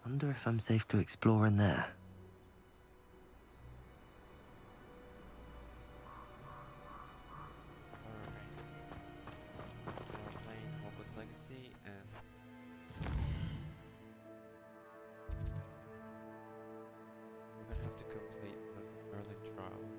Wonder if I'm safe to explore in there. Alright. We're playing Hogwarts Legacy and we're gonna have to complete one of the Merlin trials.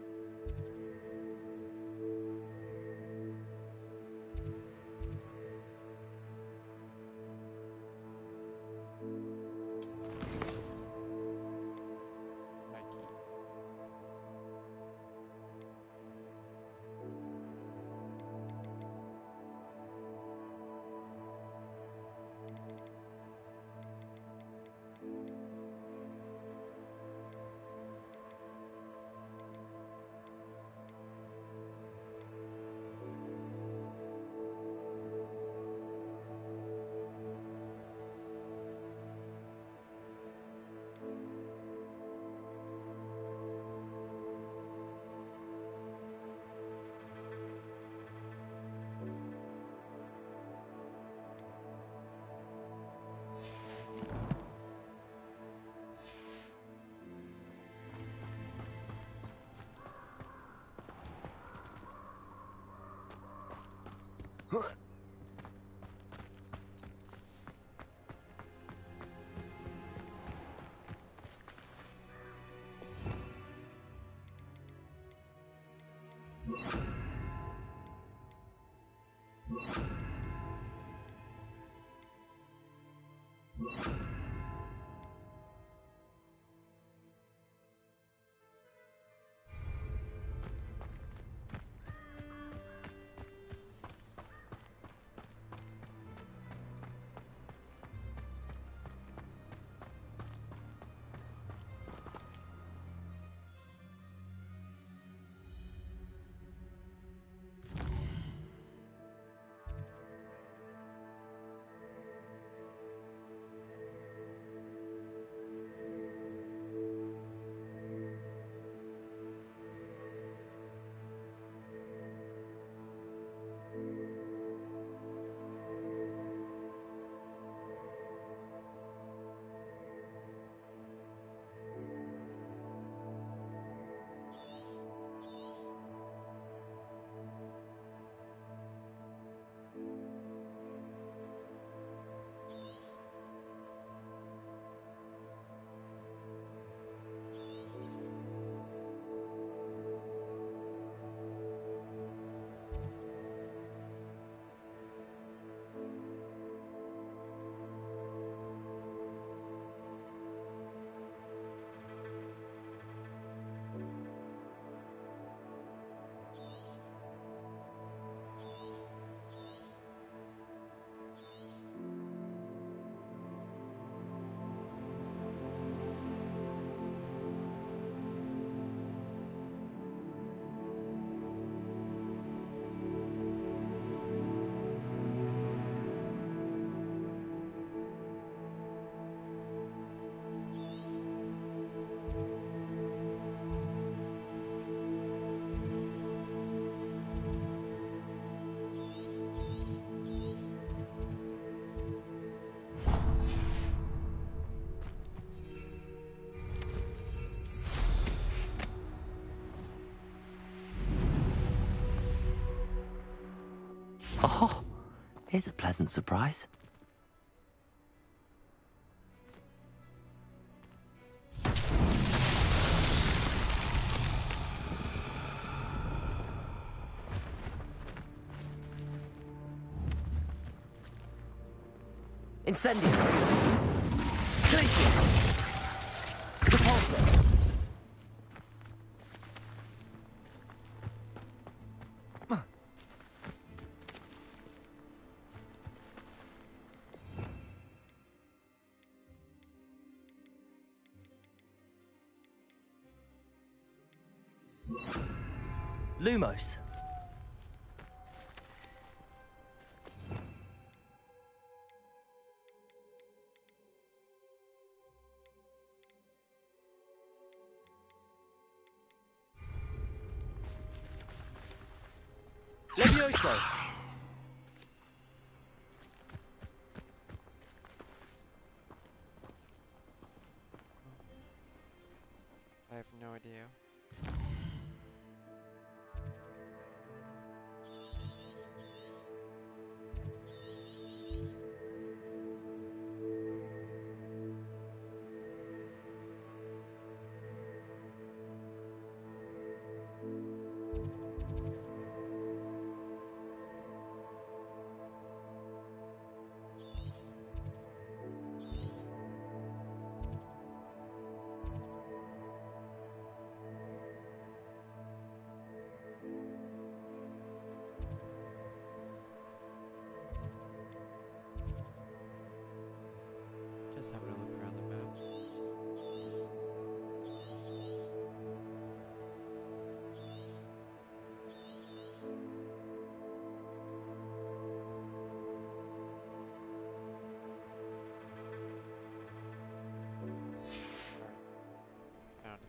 Oh, here's a pleasant surprise. Incendio! Glacius! Repulsor! Lumos. Levioso. idea. Just having a look around the map. Found it.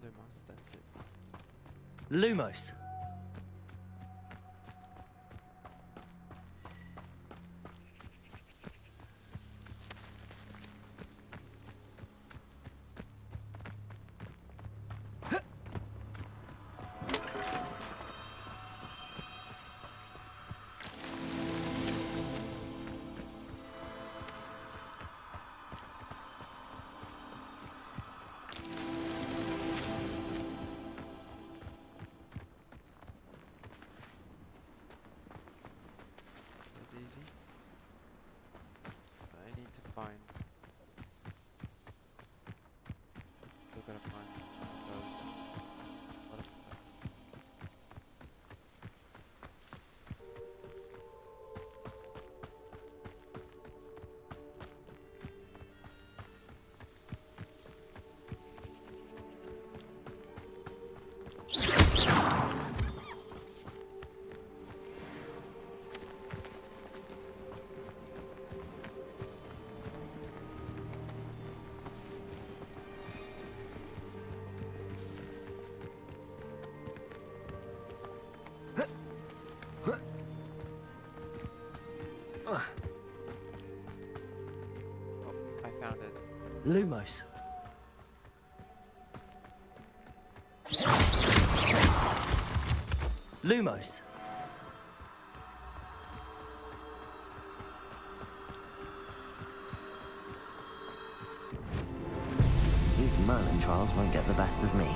Lumos, that's it. Lumos. Easy. But I need to find. Still gotta find those. A lot of stuff. I found it. Lumos. Lumos. These Merlin trials won't get the best of me.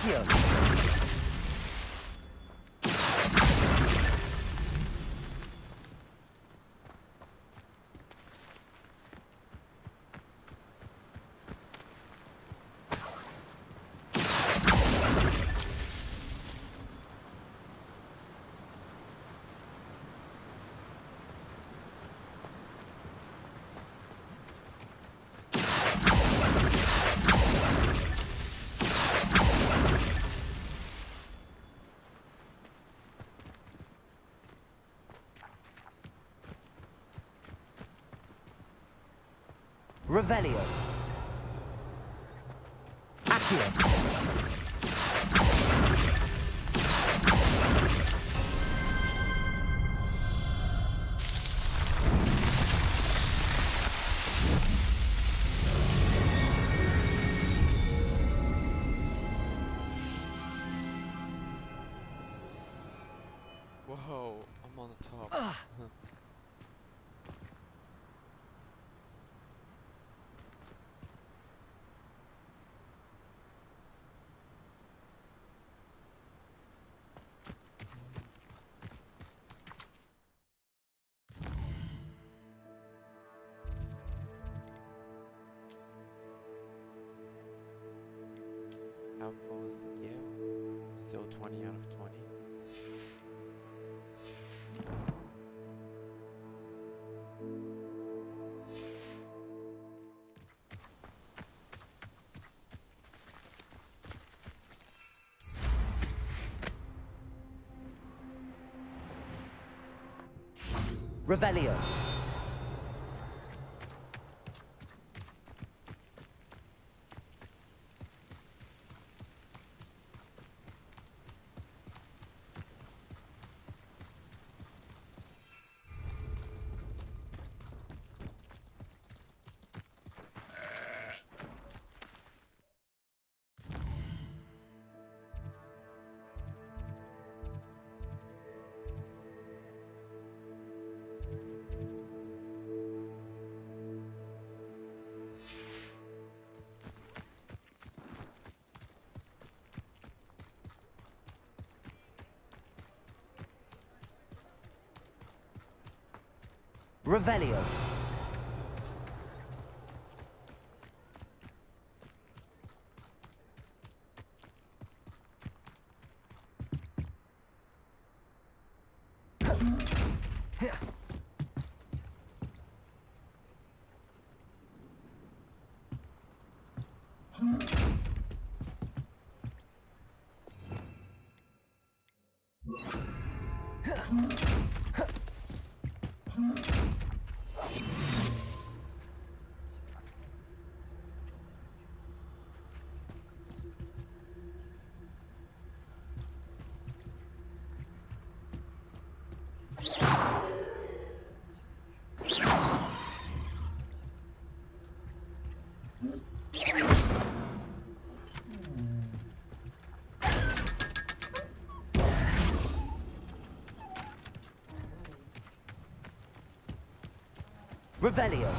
Accio. Revelio. Accio. Whoa, I'm on the top. How full is the year? Still 20 out of 20. Revelio. Revelio. Revelio.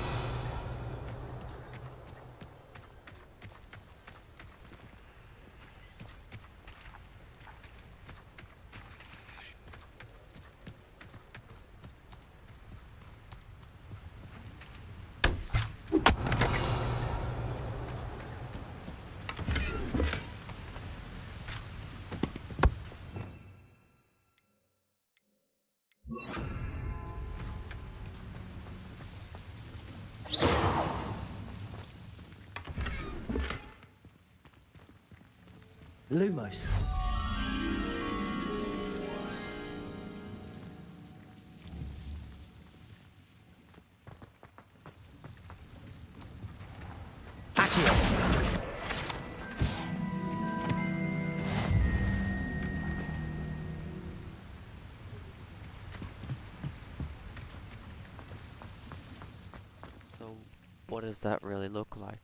Lumos. Accio. So, what does that really look like?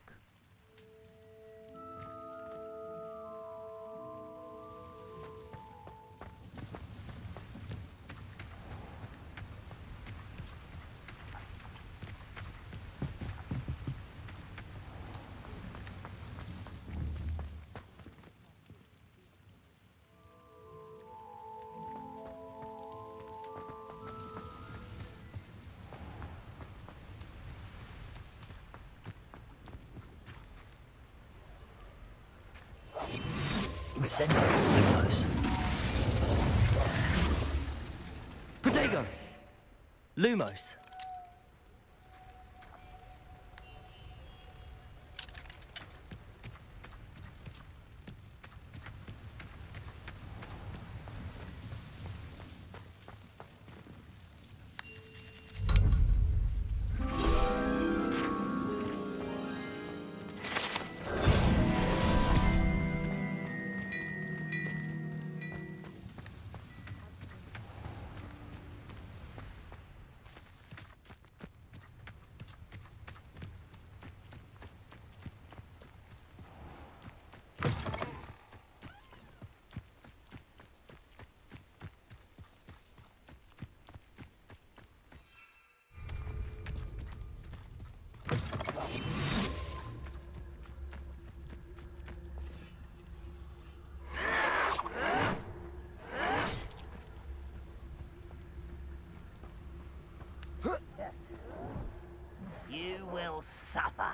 Incendio. Lumos. Protego! Lumos. You will suffer.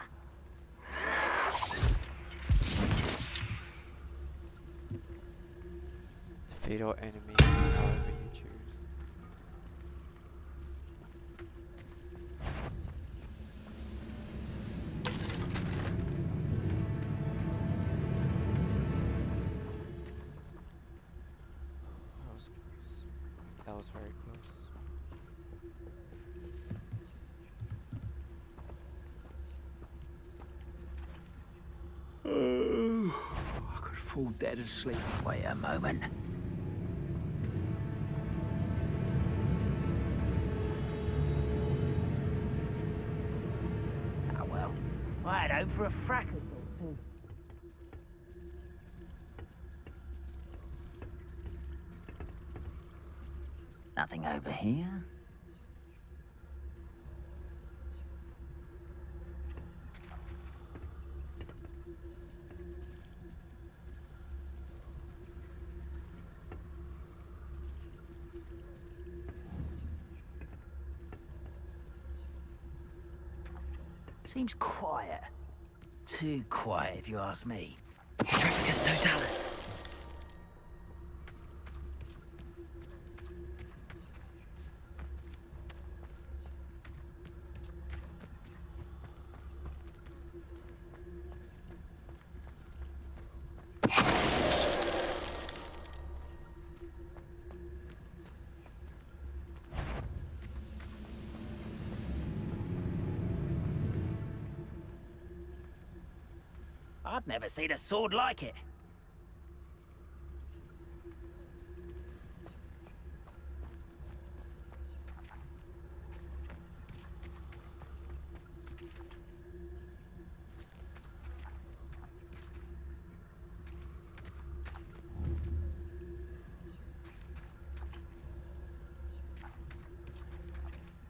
Defeat all enemies however you choose. That was very close. I could fall dead asleep. Wait a moment. Ah, well, I had hoped for a fracas or two. Nothing over here? Seems quiet. Too quiet, if you ask me. Trifficus totalis. I've never seen a sword like it.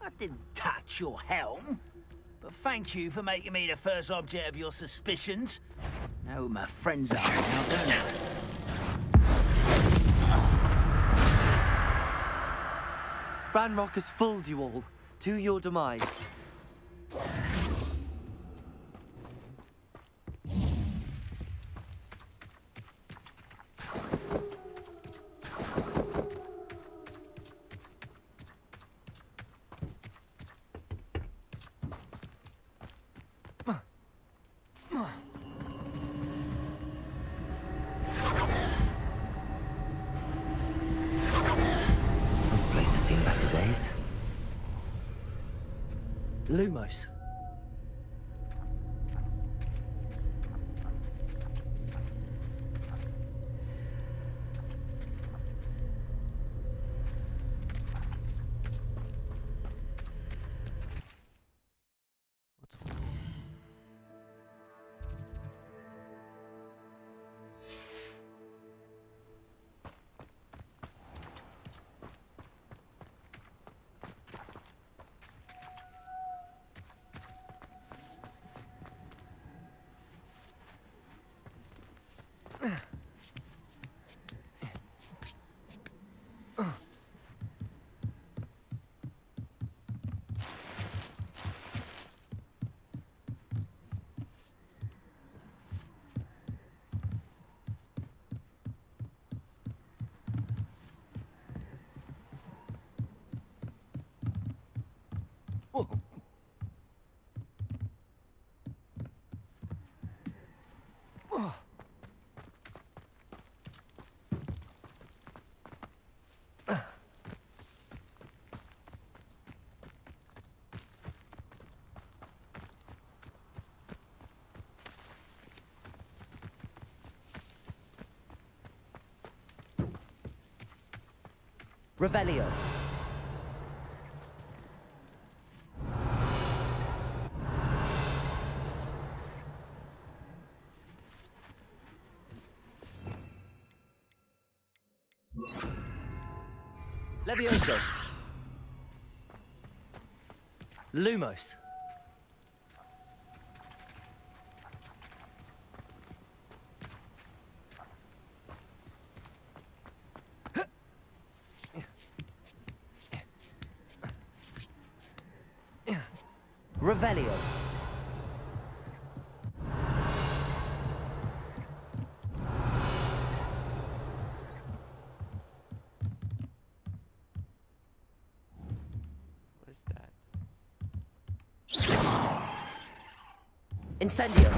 I didn't touch your helm, but thank you for making me the first object of your suspicions. Know who my friends are now, don't I? Ranrock has fooled you all, to your demise. This place has seen better days. Lumos. What's all this? Revelio. Levioso. Lumos. Revelio. What is that? Incendio.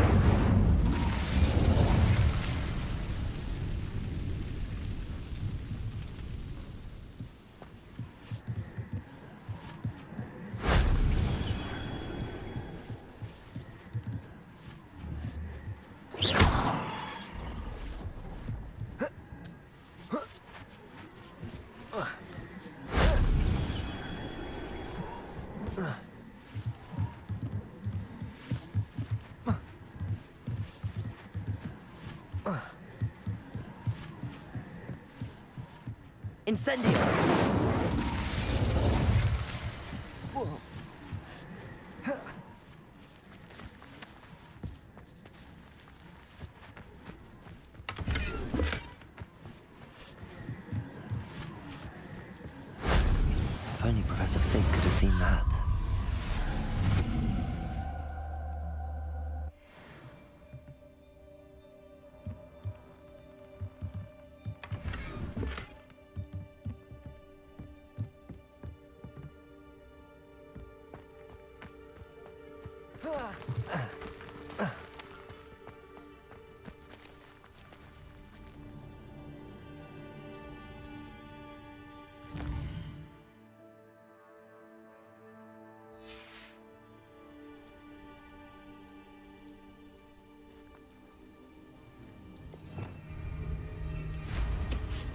Incendio. If only Professor Fig could have seen that.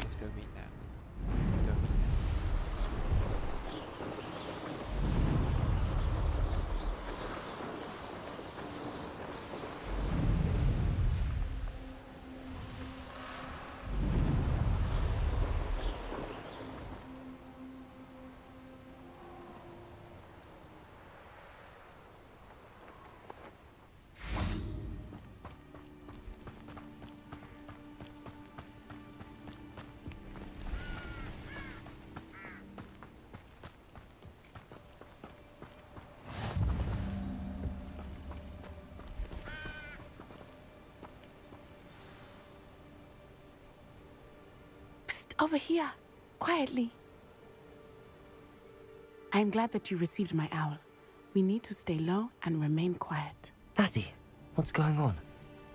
Let's go meet now. Let's go meet now. Over here, quietly. I'm glad that you received my owl. We need to stay low and remain quiet. Nazi, what's going on?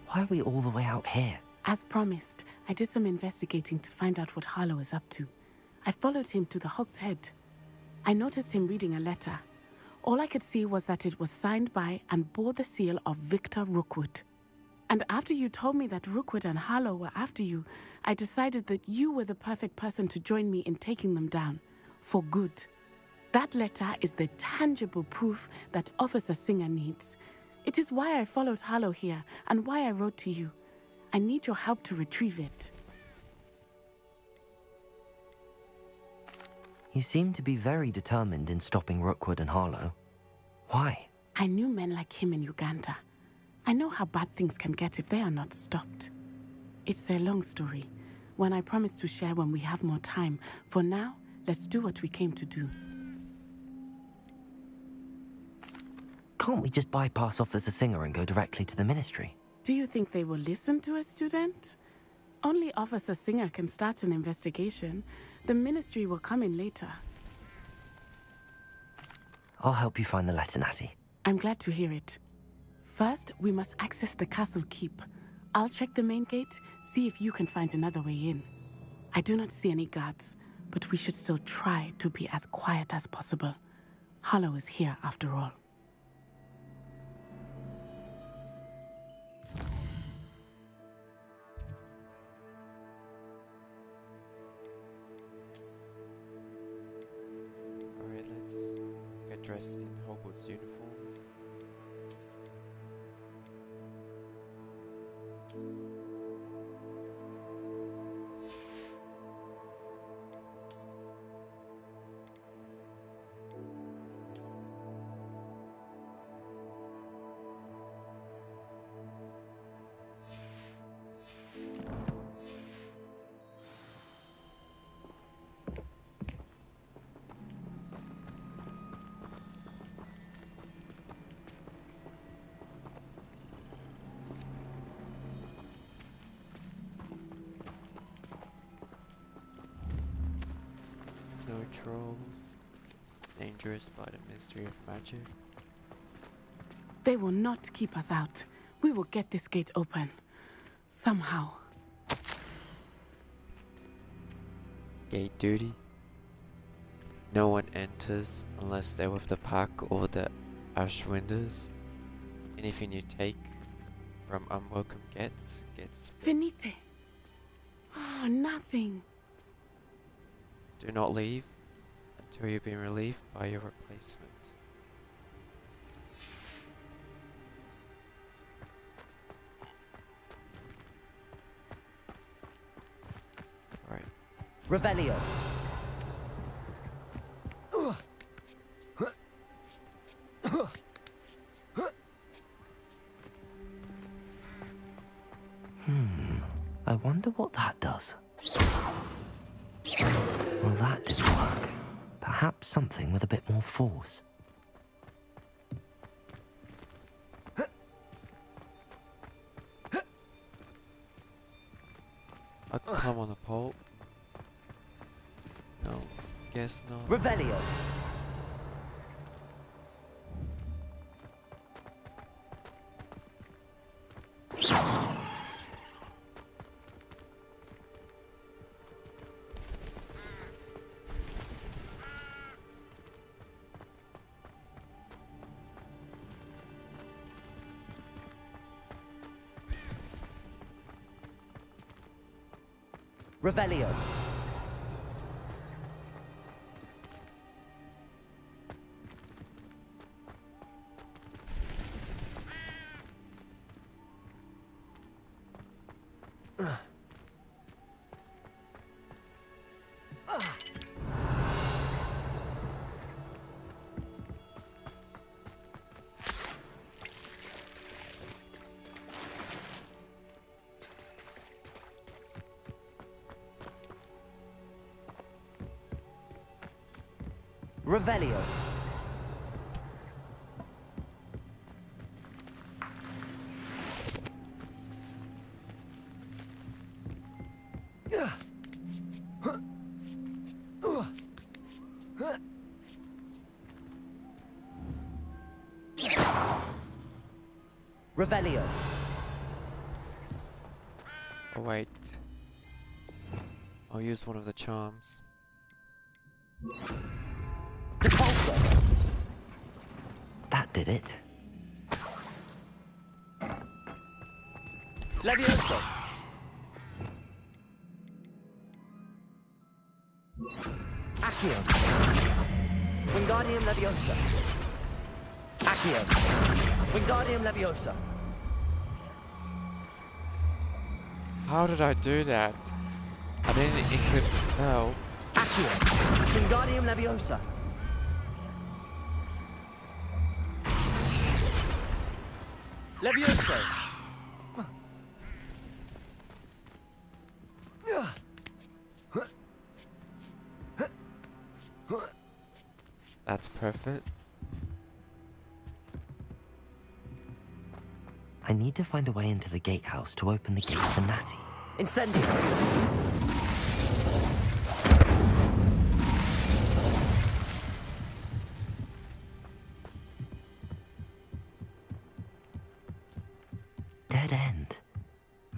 Why are we all the way out here? As promised, I did some investigating to find out what Harlow is up to. I followed him to the Hog's Head. I noticed him reading a letter. All I could see was that it was signed by and bore the seal of Victor Rookwood. And after you told me that Rookwood and Harlow were after you, I decided that you were the perfect person to join me in taking them down. For good. That letter is the tangible proof that Officer Singer needs. It is why I followed Harlow here and why I wrote to you. I need your help to retrieve it. You seem to be very determined in stopping Rookwood and Harlow. Why? I knew men like him in Uganda. I know how bad things can get if they are not stopped. It's a long story, one I promise to share when we have more time. For now, let's do what we came to do. Can't we just bypass Officer Singer and go directly to the Ministry? Do you think they will listen to a student? Only Officer Singer can start an investigation. The Ministry will come in later. I'll help you find the letter, Natty. I'm glad to hear it. First, we must access the castle keep. I'll check the main gate, see if you can find another way in. I do not see any guards, but we should still try to be as quiet as possible. Hollow is here after all. Alright, let's get dressed in Hogwarts uniforms. No trolls. Dangerous by the mystery of magic. They will not keep us out. We will get this gate open. Somehow. Gate duty. No one enters unless they're with the pack or the Ashwinders. Anything you take from unwelcome gets Finite. Oh, nothing. Do not leave until you've been relieved by your replacement. Right. Revelio. I wonder what that does. Well, that didn't work. Perhaps something with a bit more force. A climb on a pole? No, guess not. Revelio. Revelio. Revelio. Revelio. Oh wait. I'll use one of the charms. Depulso. That did it. Levioso. Accio. Wingardium Leviosa. Accio. Wingardium Leviosa. How did I do that? I didn't equip the spell. Accio. Wingardium Leviosa. Levioso. That's perfect. I need to find a way into the gatehouse to open the gate for Natty. Incendio!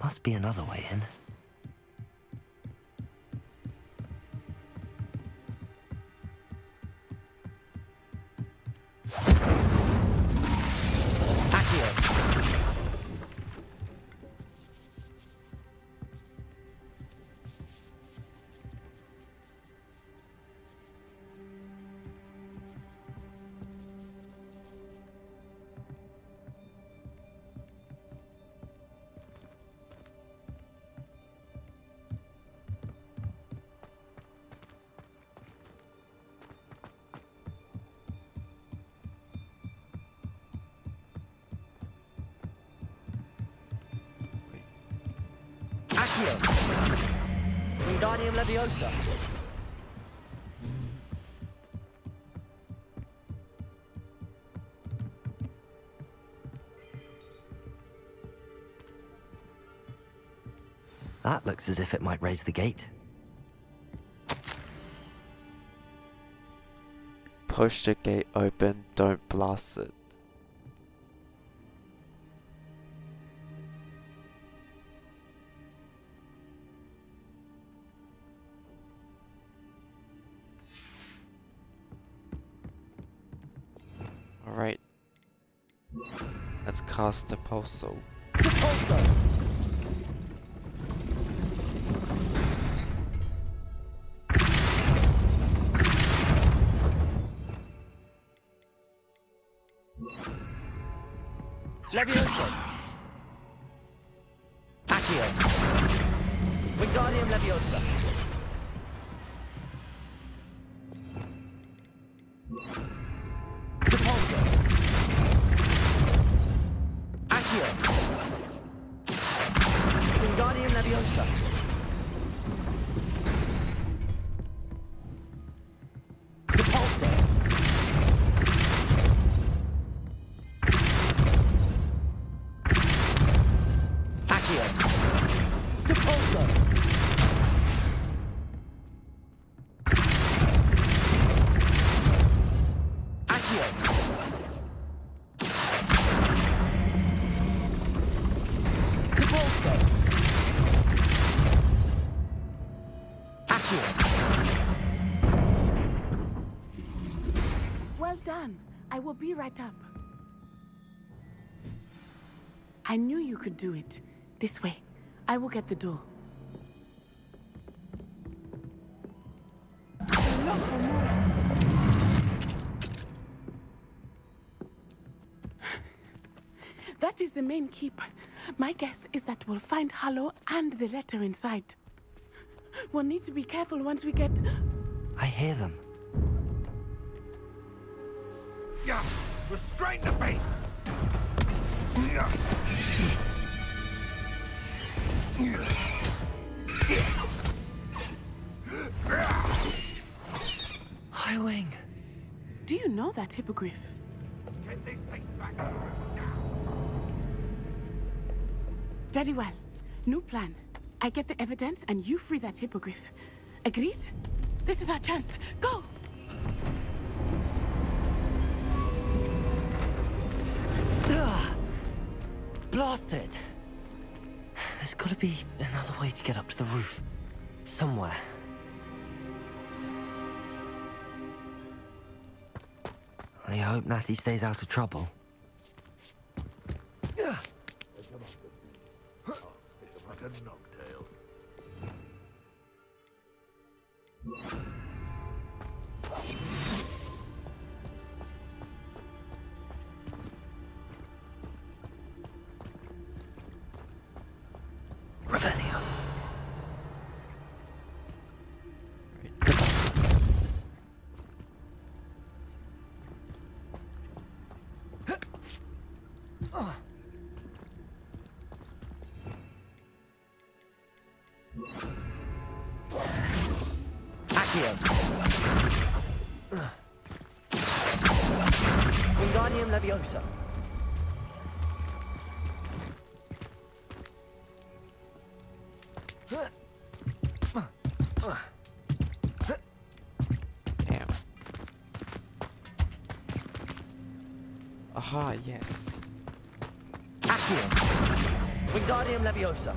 Must be another way in. Wingardium Leviosa. That looks as if it might raise the gate. Push the gate open, don't blast it. Alright. Let's cast the Pulso. Leviosa. Accio. Wingardium Leviosa. Repulsor. Accio. Wingardium Leviosa. Repulsor. Accio. Repulsor. Accio. Repulsor. Accio. Well done. I will be right up. I knew you could do it. This way. I will get the door. That is the main keep. My guess is that we'll find Harlow and the letter inside. We'll need to be careful once we get... I hear them. Yeah, restrain the beast! Highwing! Do you know that hippogriff? Get this thing back now! Very well. New plan. I get the evidence and you free that hippogriff. Agreed? This is our chance. Go! Blasted! There's gotta be another way to get up to the roof. Somewhere. I hope Natty stays out of trouble. Like a knocktail. Revelio. Accio. Wingardium Leviosa. Damn. Aha, yes. Accio. Wingardium Leviosa.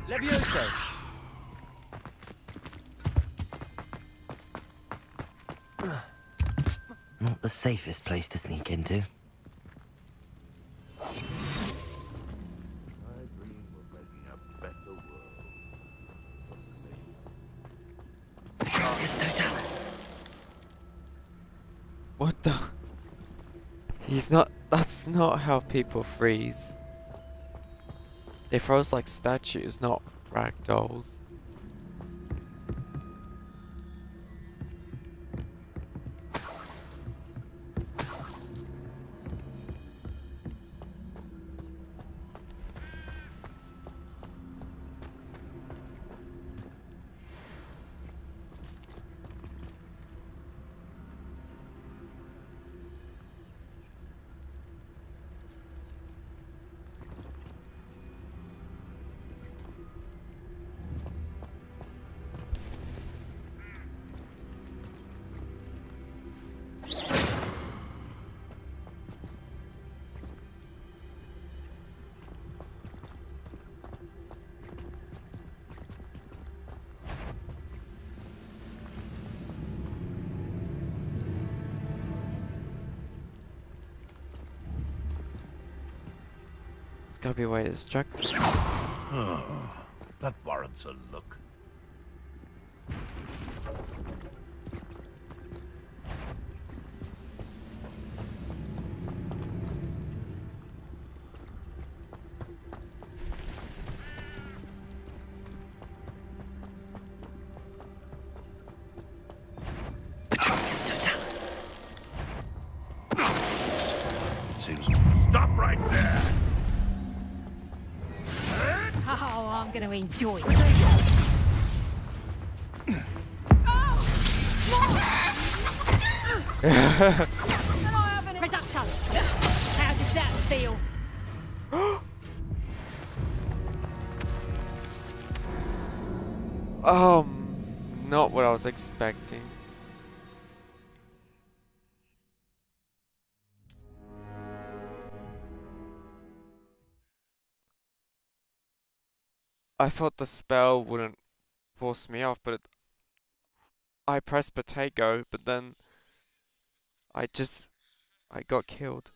Levioso! Not the safest place to sneak into. I dream of making a better world. Tractus Totalis. What the? He's not. That's not how people freeze. They froze like statues, not ragdolls. It's gotta be a way to distract them. That warrants a look. Tractus Totalis. It seems. Stop right there! Oh, I'm going to enjoy it. Reducto. How does that feel? Not what I was expecting. I thought the spell wouldn't force me off, but I pressed potato, but then I got killed.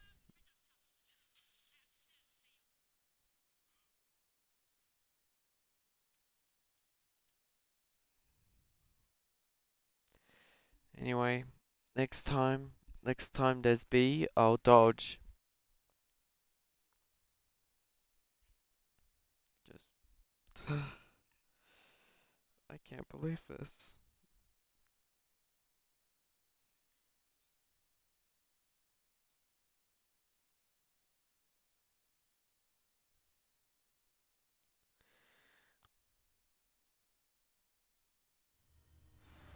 Anyway, next time there's B, I'll dodge. Just I can't believe this.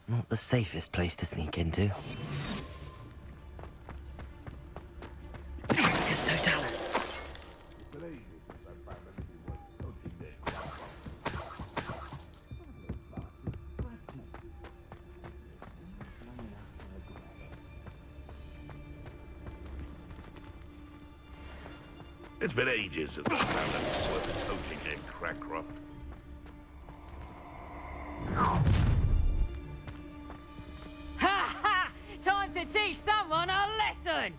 Not the safest place to sneak into. Tractus Totalis. It's been ages since I found that worth a coaching named Crackcroft. Ha ha! Time to teach someone a lesson!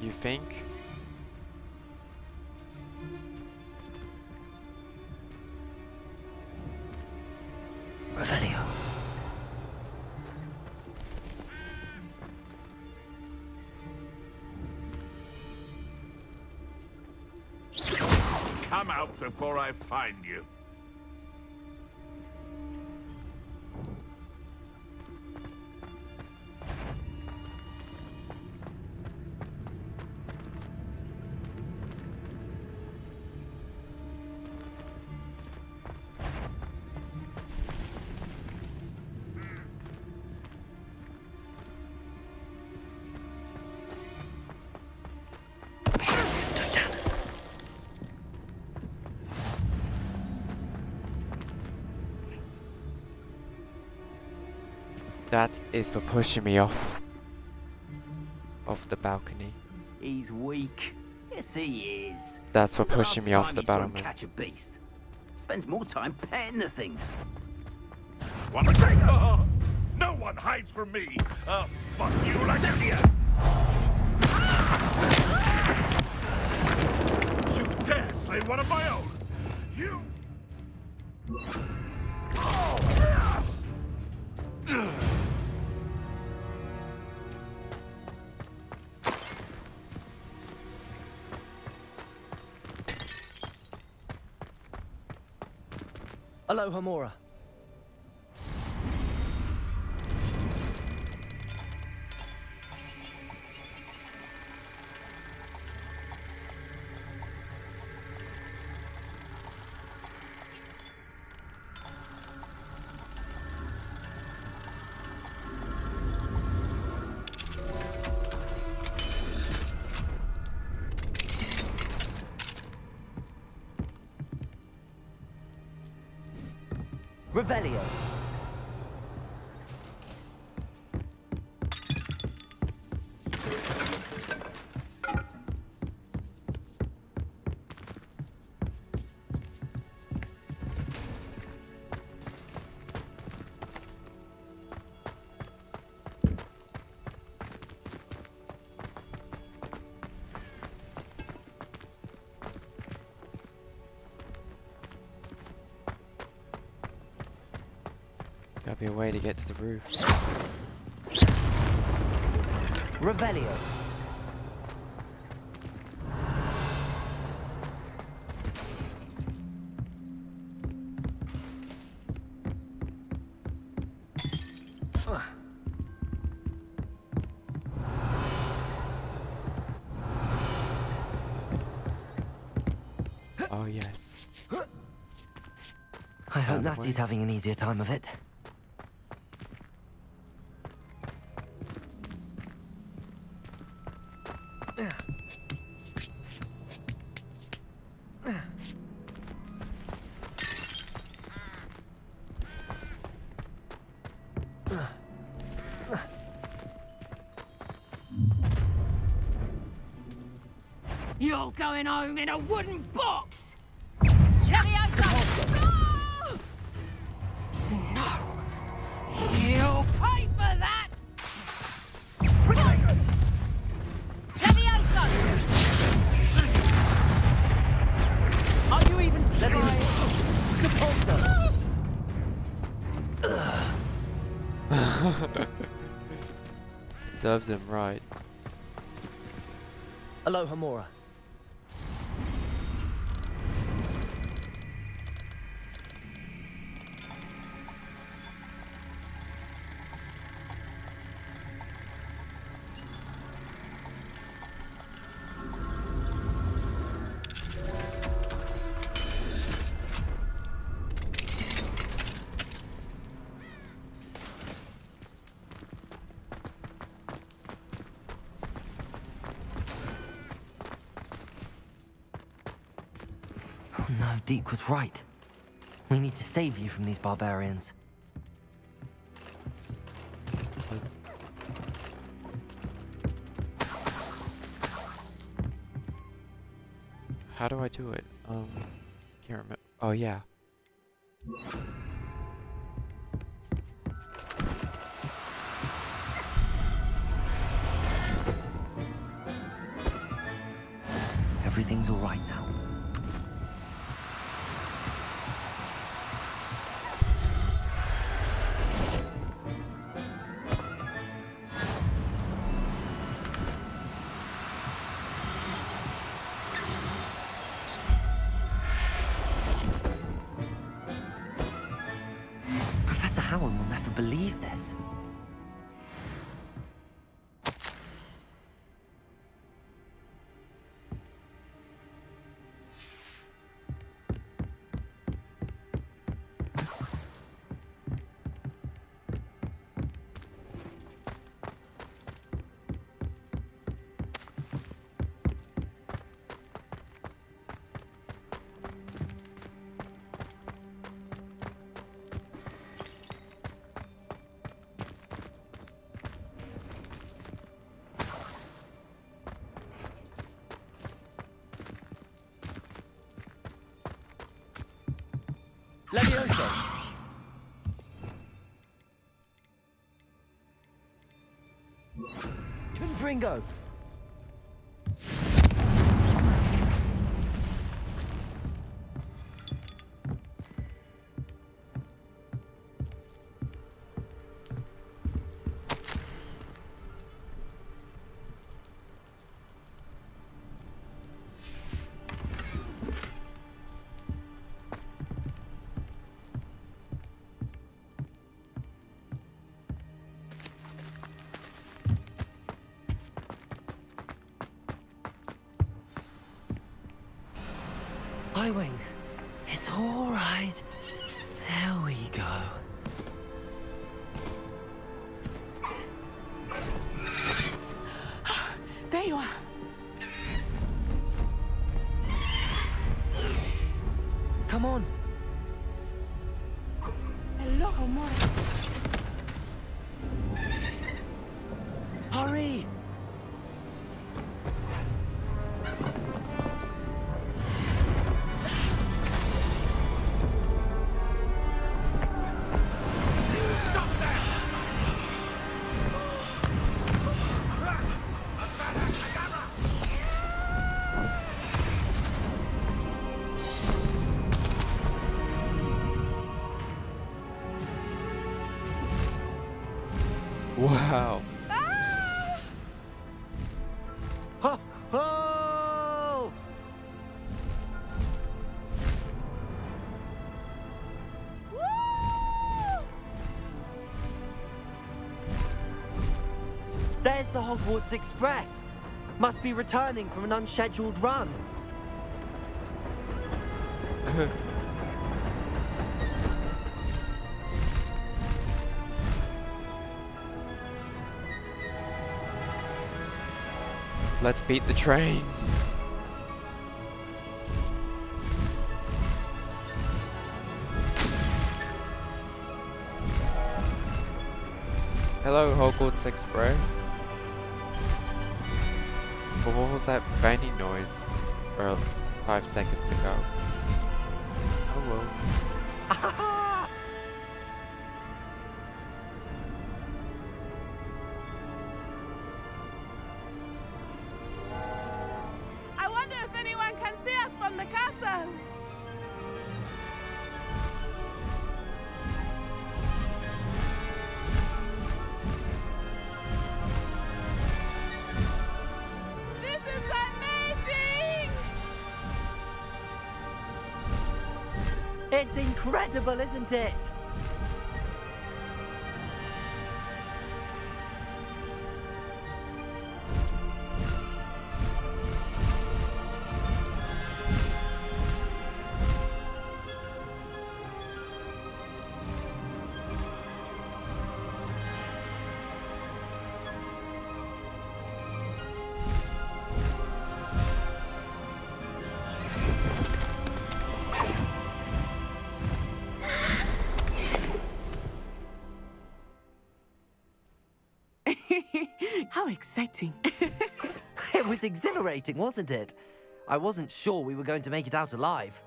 You think? Revelio. Come out before I find you. Tractus Totalis. That is for pushing me off the balcony. He's weak. Yes, he is. That's what When's the pushing me last off time the you saw him battlement. catch a beast. Spends more time petting the things. One potato! No one hides from me. I'll spot you like a deer. You dare slay one of my own? You... Aloha Mora. Revelio. Gotta be a way to get to the roof. Revelio. Oh yes. I hope Out of the Natty's way. having an easier time of it. You're going home in a wooden box! Leviosa! No! You'll pay for that! Leviosa! Are you even trying? Serves him right. Aloha Mora. Oh no, Deke was right. We need to save you from these barbarians. How do I do it? Can't remember. Oh yeah. Everything's all right now. Levioso! Confringo! Highwing, it's all right. There we go. There you are. Come on. Hello, amor. Hurry! Wow. Ho! Ho! There's the Hogwarts Express. Must be returning from an unscheduled run. Let's beat the train. Hello, Hogwarts Express. But what was that banging noise 5 seconds ago? Oh well. I wonder if anyone can see us from the castle. This is amazing! It's incredible, isn't it? How exciting. It was exhilarating, wasn't it? I wasn't sure we were going to make it out alive.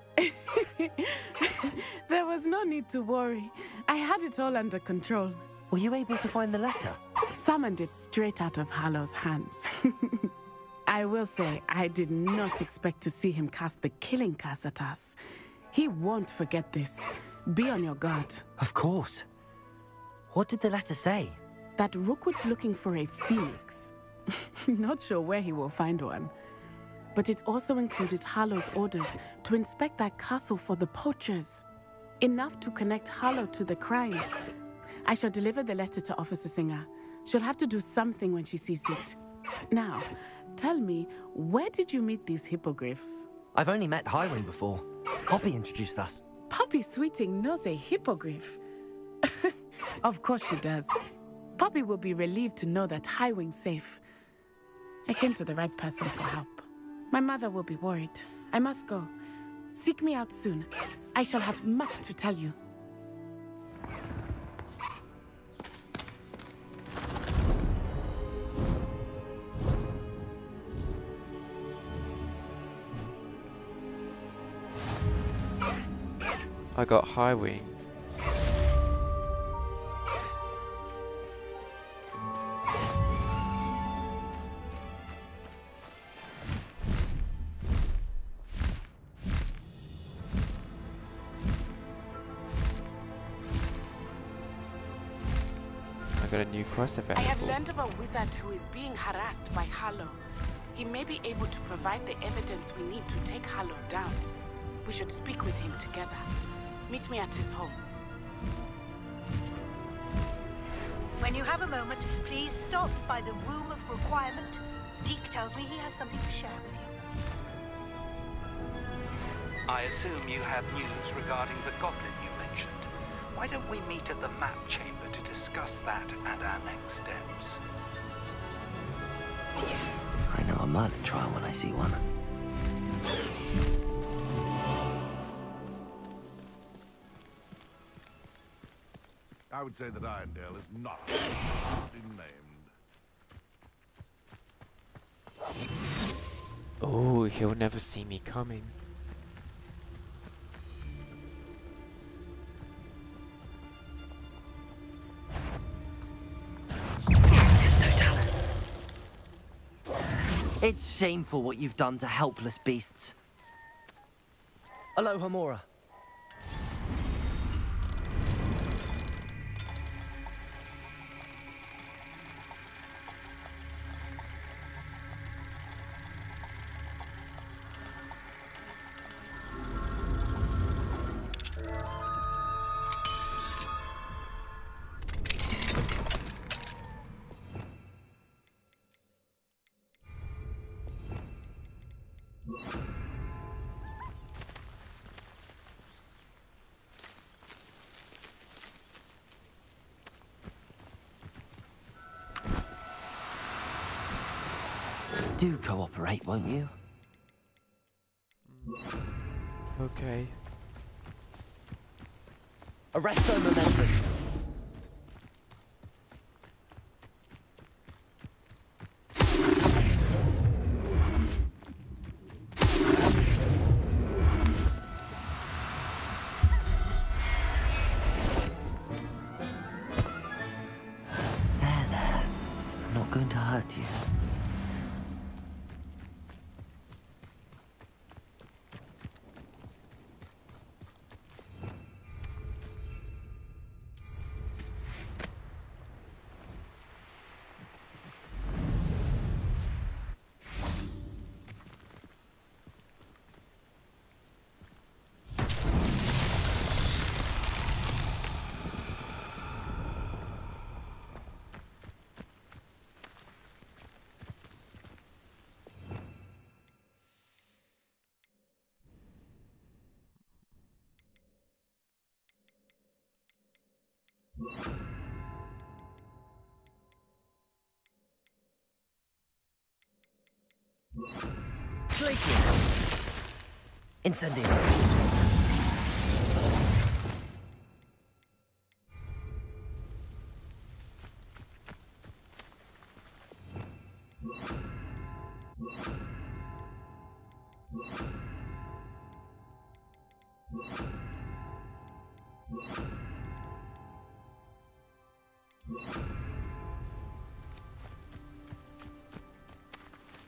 There was no need to worry. I had it all under control. Were you able to find the letter? Summoned it straight out of Hallow's hands. I will say, I did not expect to see him cast the killing curse at us. He won't forget this. Be on your guard. Of course. What did the letter say? That Rookwood's looking for a phoenix. Not sure where he will find one. But it also included Harlow's orders to inspect that castle for the poachers. Enough to connect Harlow to the crimes. I shall deliver the letter to Officer Singer. She'll have to do something when she sees it. Now, tell me, where did you meet these hippogriffs? I've only met Highwing before. Poppy introduced us. Poppy Sweeting knows a hippogriff. Of course she does. Poppy will be relieved to know that Highwing's safe. I came to the right person for help. My mother will be worried. I must go. Seek me out soon. I shall have much to tell you. I got Highwing. I got a new quest available. I have learned of a wizard who is being harassed by Harlow. He may be able to provide the evidence we need to take Harlow down. We should speak with him together. Meet me at his home. When you have a moment, please stop by the Room of Requirement. Deke tells me he has something to share with you. I assume you have news regarding the goblin you mentioned. Why don't we meet at the map chamber to discuss that and our next steps? I know a Merlin trial when I see one. I would say that Irondale is not named. Oh, he'll never see me coming. It's shameful what you've done to helpless beasts. Aloha, Mora. Do cooperate, won't you? Okay. Arresto momentum. There. I'm not going to hurt you. Glacier. Incendio.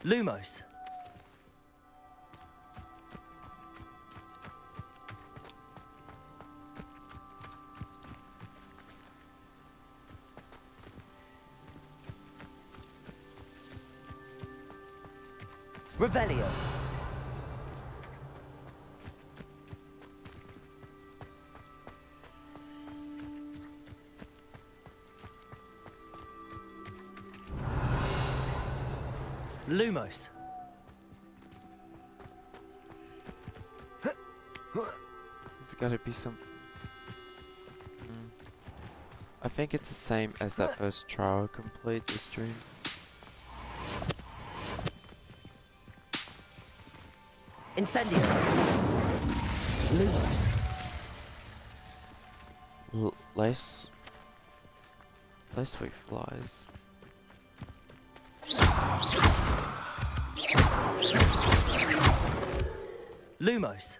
Lumos. Revelio. Lumos. There's gotta be some... I think it's the same as that first trial. Complete the stream. Incendio. Lumos. Less sweet flies. Lumos.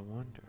wonder.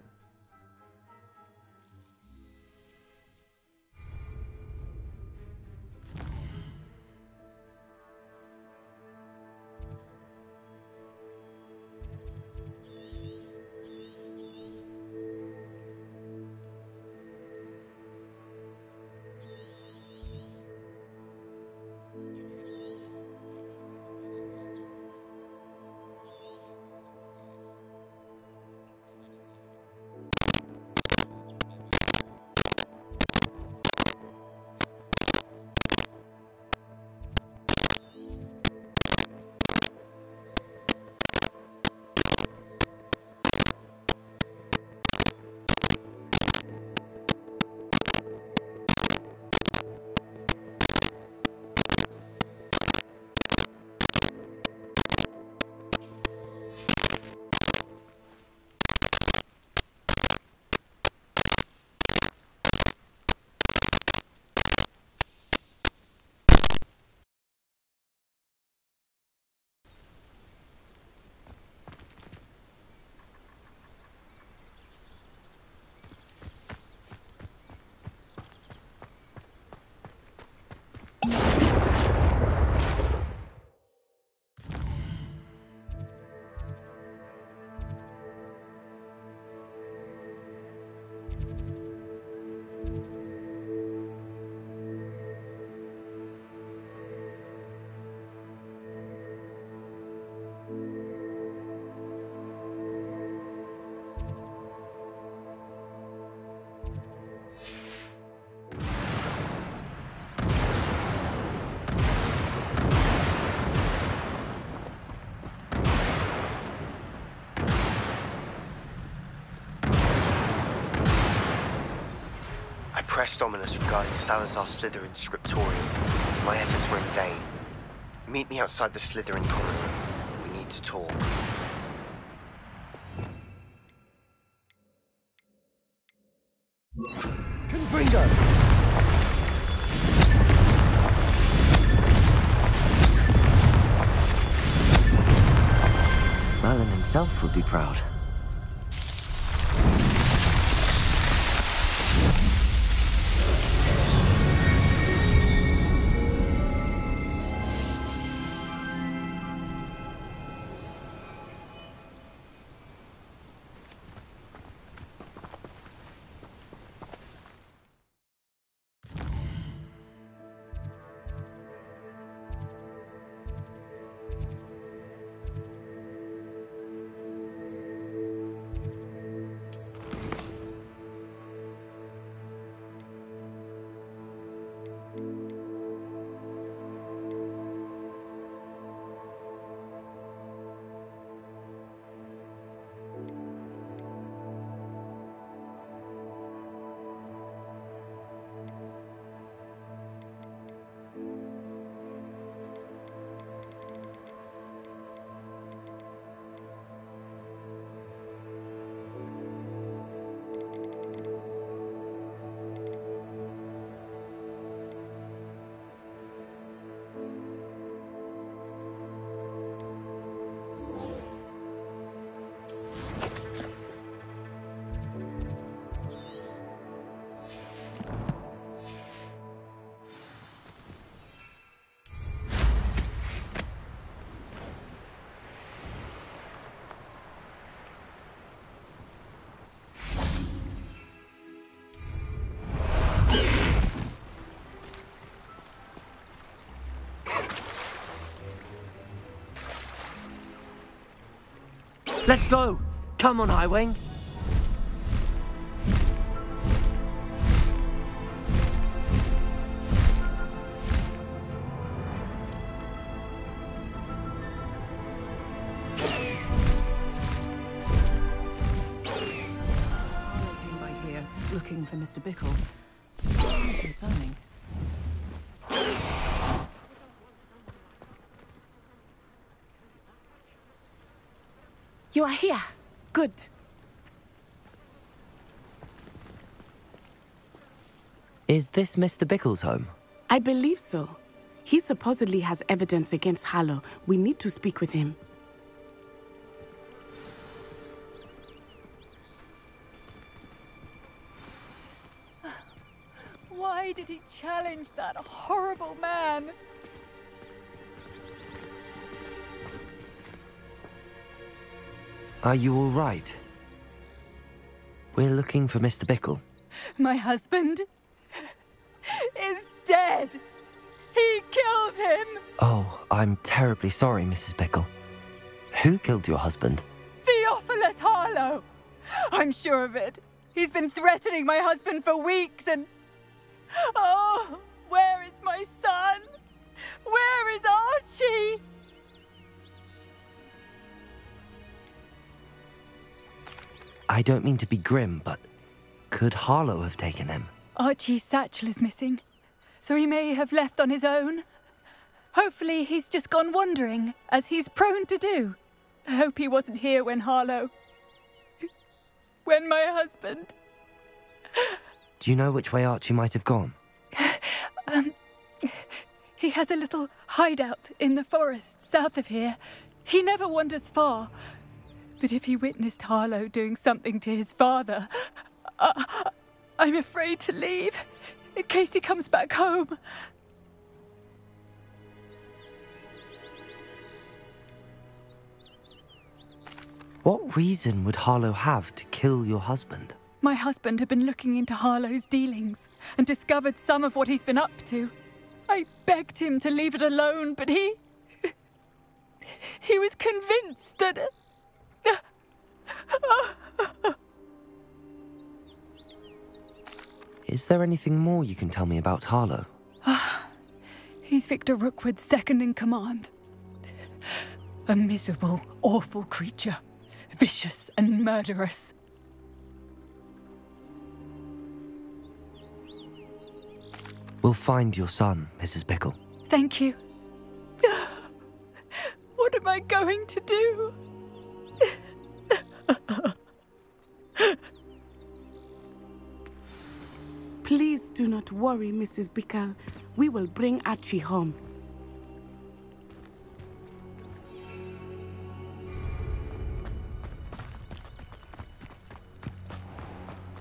Pressed ominous regarding Salazar Slytherin's scriptorium. My efforts were in vain. Meet me outside the Slytherin common room. We need to talk. Confringo! Merlin himself would be proud. Let's go! Come on, Highwing! Came by here, looking for Mr. Bickle. Concerning. You are here. Good. Is this Mr. Bickle's home? I believe so. He supposedly has evidence against Harlow. We need to speak with him. Why did he challenge that horrible man? Are you all right? We're looking for Mr. Bickle. My husband is dead. He killed him. Oh, I'm terribly sorry, Mrs. Bickle. Who killed your husband? Theophilus Harlow. I'm sure of it. He's been threatening my husband for weeks and... Oh, where is my son? Where is Archie? I don't mean to be grim, but could Harlow have taken him? Archie's satchel is missing, so he may have left on his own. Hopefully he's just gone wandering, as he's prone to do. I hope he wasn't here when Harlow... when my husband... Do you know which way Archie might have gone? He has a little hideout in the forest south of here. He never wanders far. But if he witnessed Harlow doing something to his father, I'm afraid to leave, in case he comes back home. What reason would Harlow have to kill your husband? My husband had been looking into Harlow's dealings and discovered some of what he's been up to. I begged him to leave it alone, but he was convinced that... Is there anything more you can tell me about Harlow? He's Victor Rookwood's second in command. A miserable, awful creature. Vicious and murderous. We'll find your son, Mrs. Bickle. Thank you. What am I going to do? Please do not worry, Mrs. Bickle. We will bring Archie home.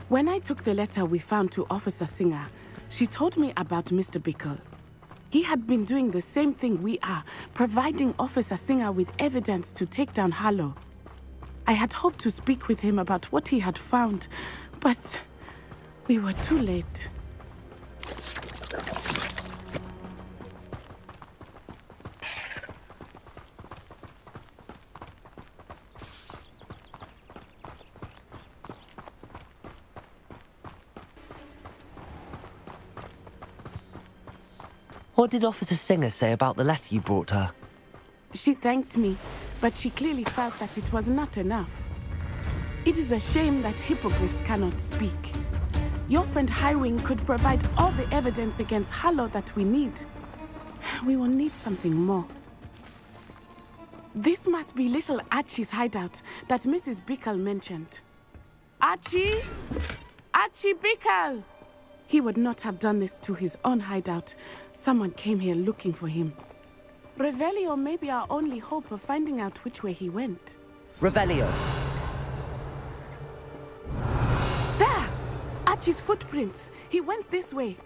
When I took the letter we found to Officer Singer, she told me about Mr. Bickle. He had been doing the same thing we are, providing Officer Singer with evidence to take down Harlow. I had hoped to speak with him about what he had found, but we were too late. What did Officer Singer say about the letter you brought her? She thanked me, but she clearly felt that it was not enough. It is a shame that hippogriffs cannot speak. Your friend Highwing could provide all the evidence against Harlow that we need. We will need something more. This must be little Archie's hideout that Mrs. Bickle mentioned. Archie? Archie Bickle! He would not have done this to his own hideout. Someone came here looking for him. Revelio may be our only hope of finding out which way he went. Revelio! There! Archie's footprints. He went this way.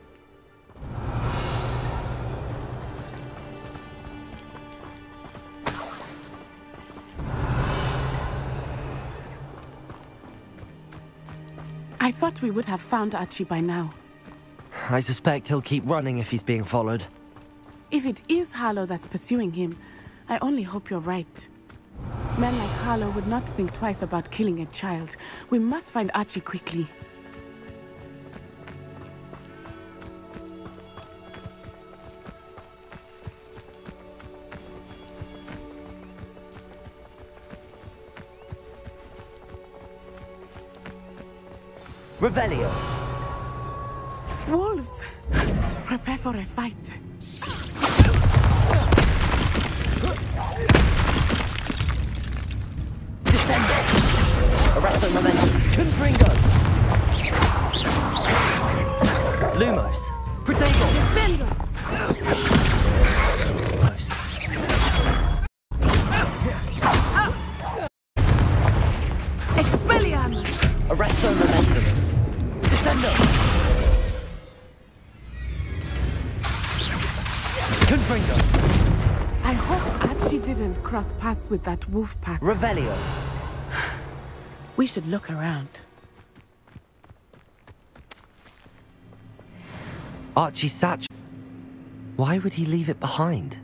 I thought we would have found Archie by now. I suspect he'll keep running if he's being followed. If it is Harlow that's pursuing him, I only hope you're right. Men like Harlow would not think twice about killing a child. We must find Archie quickly. Revelio! Wolves! Prepare for a fight. Descendo! Arresto momentum! Confringo! Lumos! Protego! Descendo! Expelliarmus! Arresto momentum! Descendo! would cross paths with that wolf pack. Revelio. We should look around. Archie's satchel. Why would he leave it behind?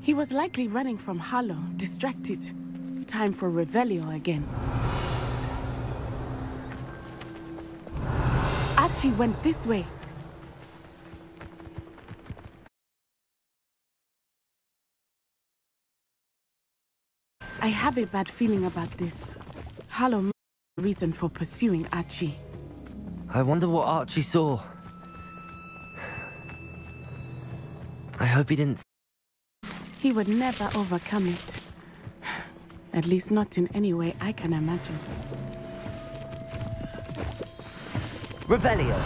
He was likely running from Harlow, distracted. Time for Revelio again. Archie went this way. I have a bad feeling about this. Harlow may have a reason for pursuing Archie. I wonder what Archie saw. I hope he didn't. He would never overcome it. At least not in any way I can imagine. Revelio.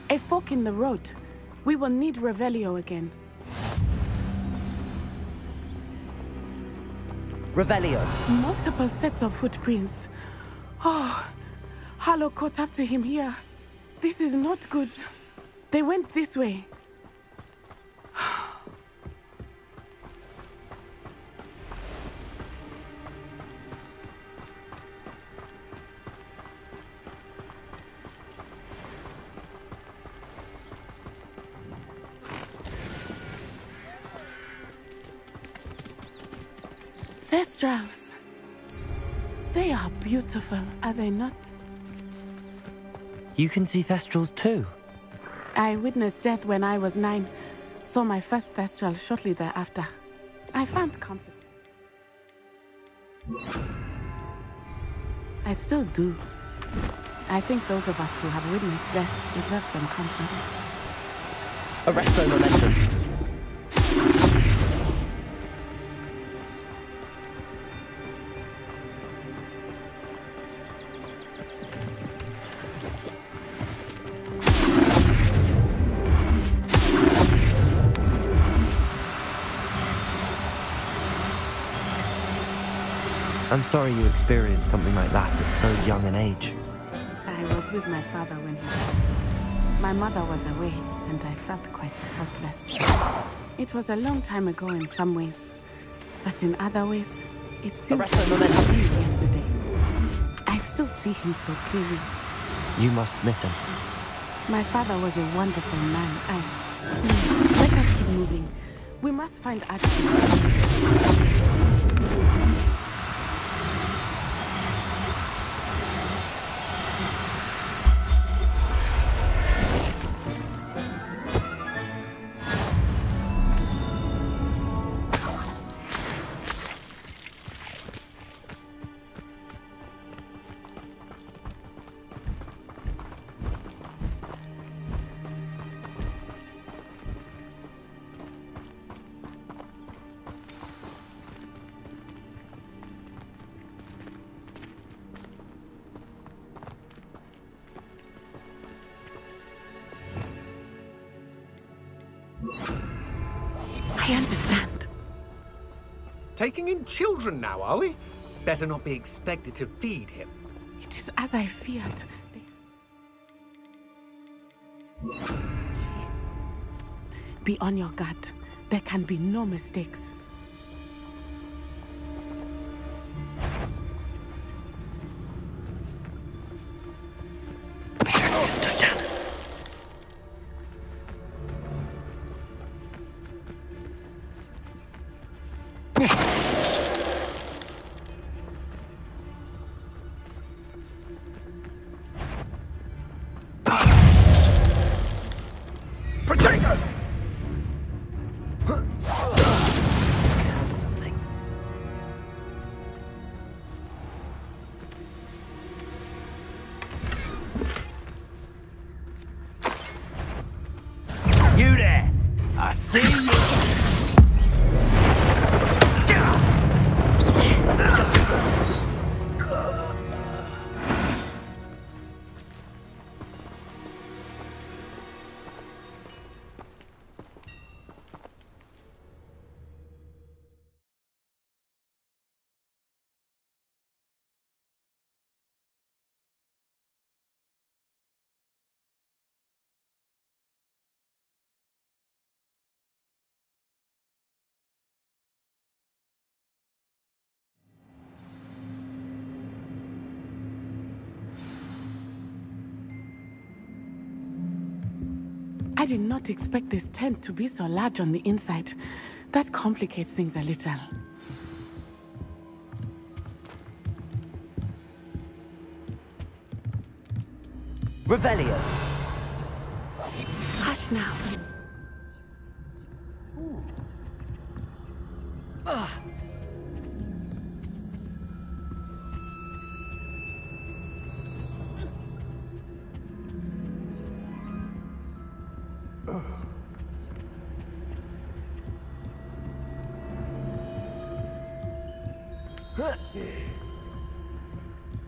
A fork in the road. We will need Revelio again. Revelio. Multiple sets of footprints. Oh, Harlow caught up to him here. This is not good. They went this way. Thestrals. They are beautiful, are they not? You can see Thestrals too? I witnessed death when I was 9. Saw my first Thestral shortly thereafter. I found comfort. I still do. I think those of us who have witnessed death deserve some comfort. Arresto momentum. I'm sorry you experienced something like that at so young an age. I was with my father when he died. My mother was away, and I felt quite helpless. It was a long time ago in some ways, but in other ways, it seems like yesterday. I still see him so clearly. You must miss him. My father was a wonderful man. Let us keep moving. We must find Archie. I understand. Taking in children now, are we? Better not be expected to feed him. It is as I feared. Be on your guard. There can be no mistakes. Protego! See you. I did not expect this tent to be so large on the inside. That complicates things a little. Revelio. Hush now.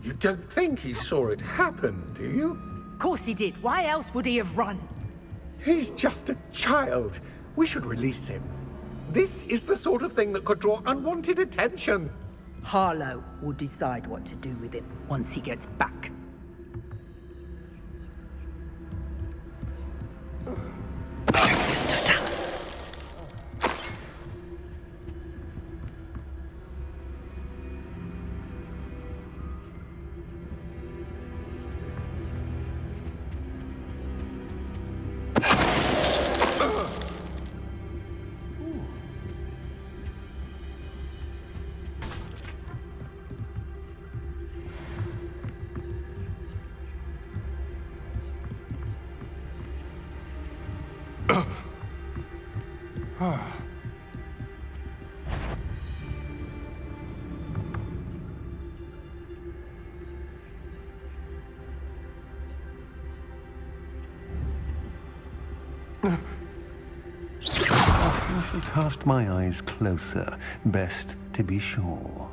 You don't think he saw it happen, do you? Of course he did. Why else would he have run? He's just a child. We should release him. This is the sort of thing that could draw unwanted attention. Harlow will decide what to do with him once he gets back. Mr. Dallas. I shall cast my eyes closer, best to be sure.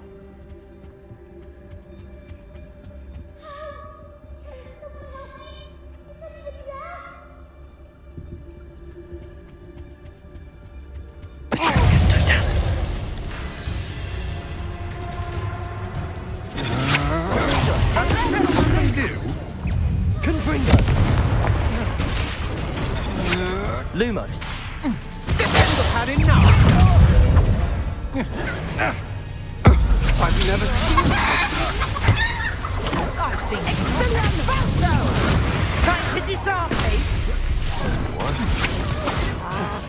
Lumos. Had enough! I've never seen I think Expelliarmus! Trying to disarm me?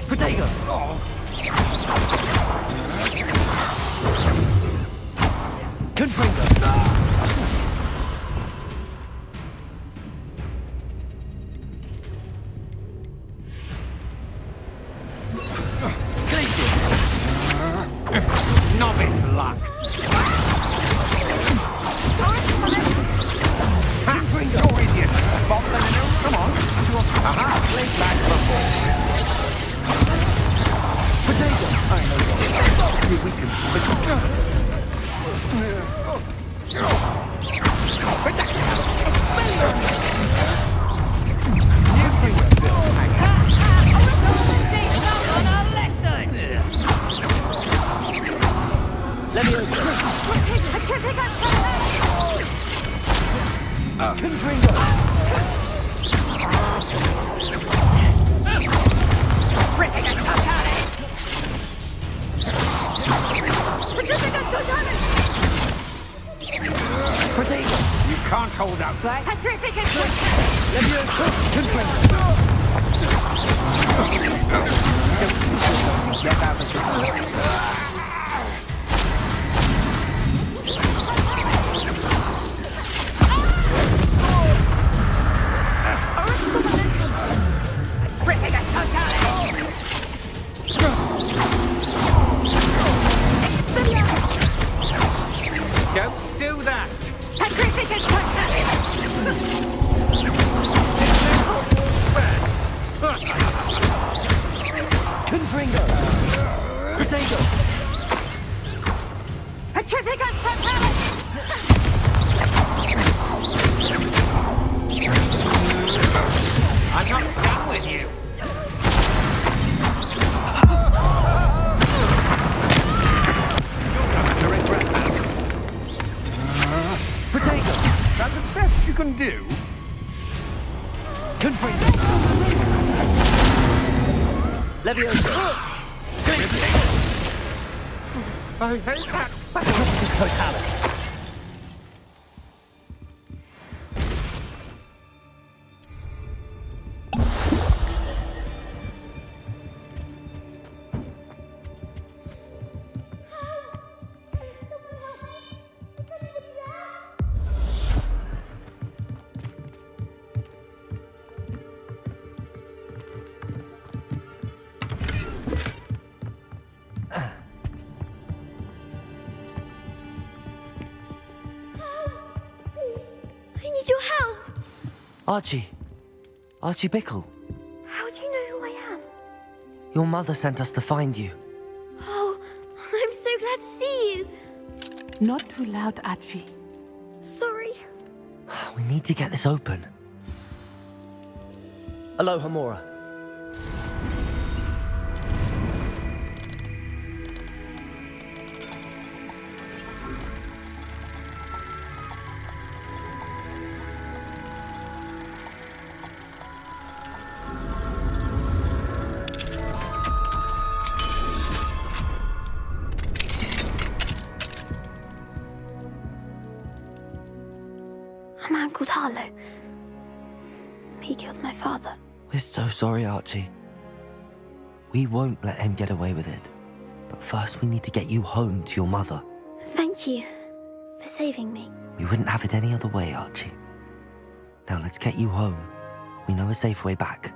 Protego! Confringo! novice luck. You're easier to spot than an elf. Come on. Aha, place back before. Potato. I know you're weakened. New finger, Bill. Let me Confringo! You can't hold out. Get out of this. Don't do that! Confringo! Potato! Petrificus totalis! I'm not done with you. You're going to regret that. Potato! That's the best you can do? Confringo! Leviosa! I hate that spell. Petrificus totalis! I need your help. Archie. Archie Bickle. How do you know who I am? Your mother sent us to find you. Oh, I'm so glad to see you. Not too loud, Archie. Sorry. We need to get this open. Aloha, Mora. A man called Harlow. He killed my father. We're so sorry, Archie. We won't let him get away with it. But first we need to get you home to your mother. Thank you for saving me. We wouldn't have it any other way, Archie. Now let's get you home. We know a safe way back.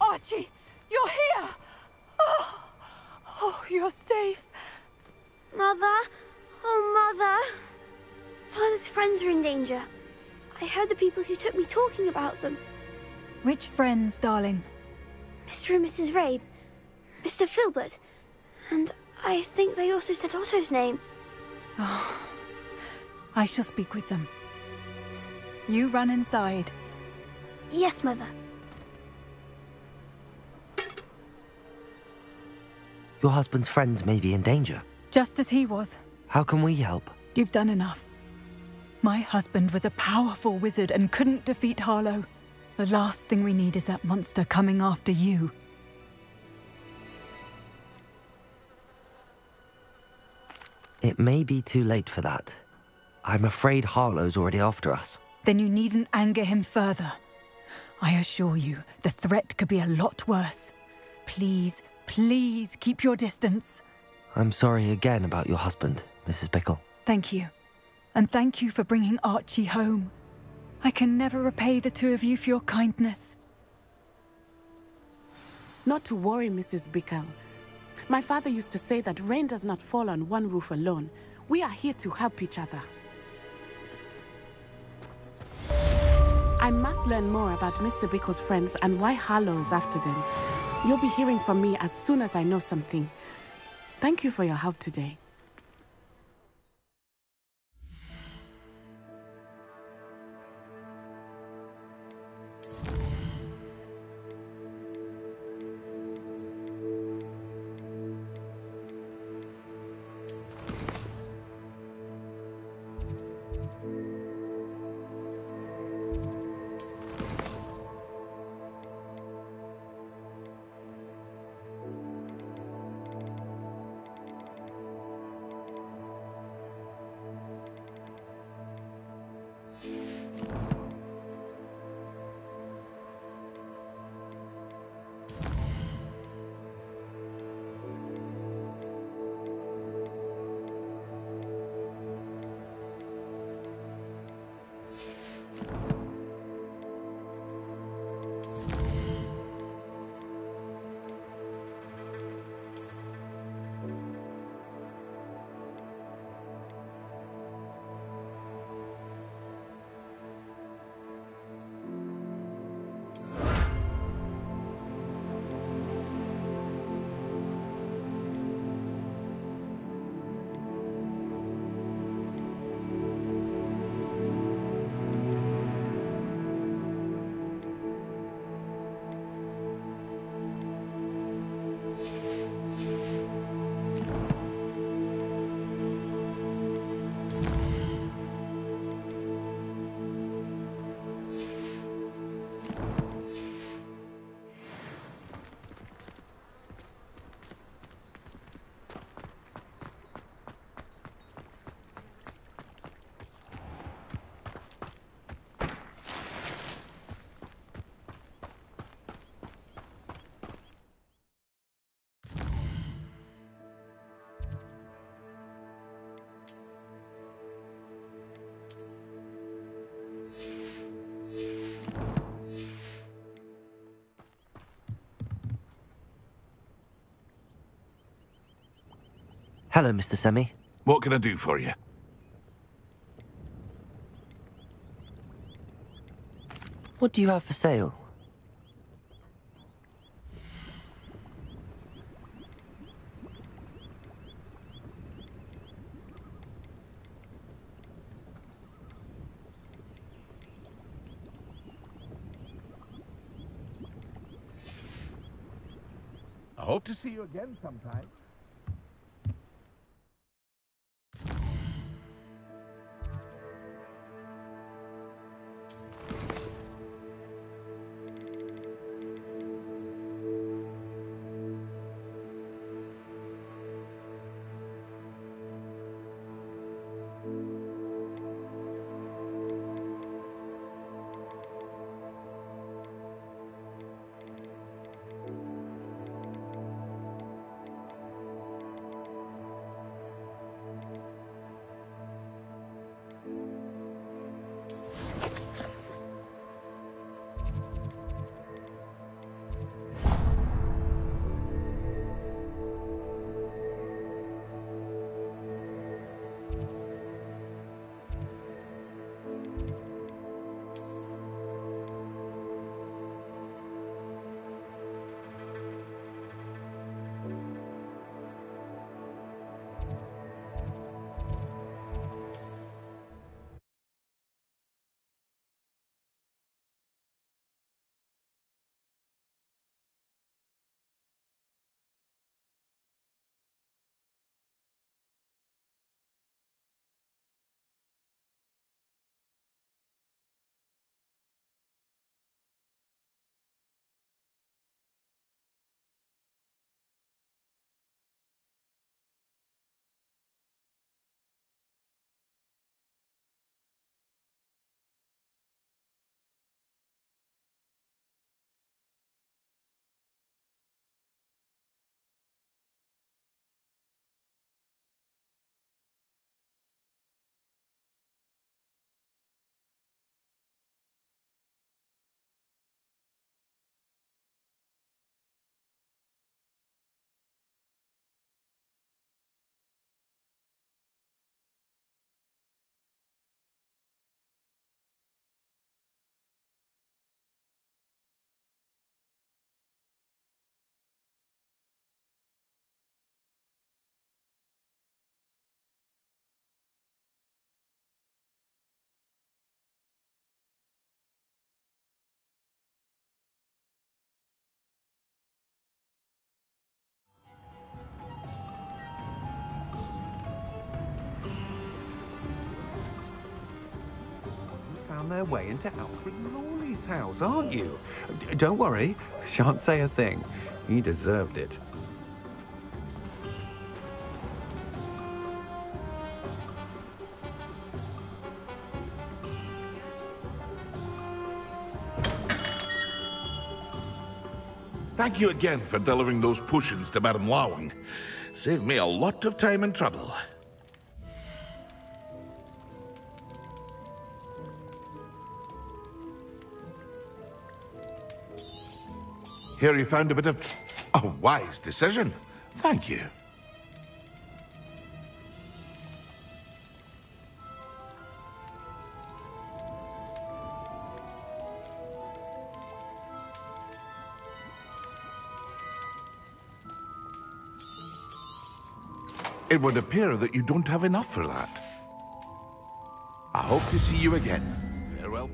Archie, you're here! Oh, you're safe. Mother? Oh, Mother. Father's friends are in danger. I heard the people who took me talking about them. Which friends, darling? Mr. and Mrs. Rabe, Mr. Filbert, and I think they also said Otto's name. Oh, I shall speak with them. You run inside. Yes, Mother. Your husband's friends may be in danger. Just as he was. How can we help? You've done enough. My husband was a powerful wizard and couldn't defeat Harlow. The last thing we need is that monster coming after you. It may be too late for that. I'm afraid Harlow's already after us. Then you needn't anger him further. I assure you, the threat could be a lot worse. Please, please keep your distance. I'm sorry again about your husband, Mrs. Bickle. Thank you. And thank you for bringing Archie home. I can never repay the two of you for your kindness. Not to worry, Mrs. Bickle. My father used to say that rain does not fall on one roof alone. We are here to help each other. I must learn more about Mr. Bickle's friends and why Harlow is after them. You'll be hearing from me as soon as I know something. Thank you for your help today. Hello, Mr. Semi. What can I do for you? What do you have for sale? I hope to see you again sometime. on their way into Alfred Lawley's house, aren't you? Don't worry, shan't say a thing. He deserved it. Thank you again for delivering those potions to Madame Highwing. Saved me a lot of time and trouble. Here you found a bit of a wise decision. Thank you. It would appear that you don't have enough for that. I hope to see you again. Farewell.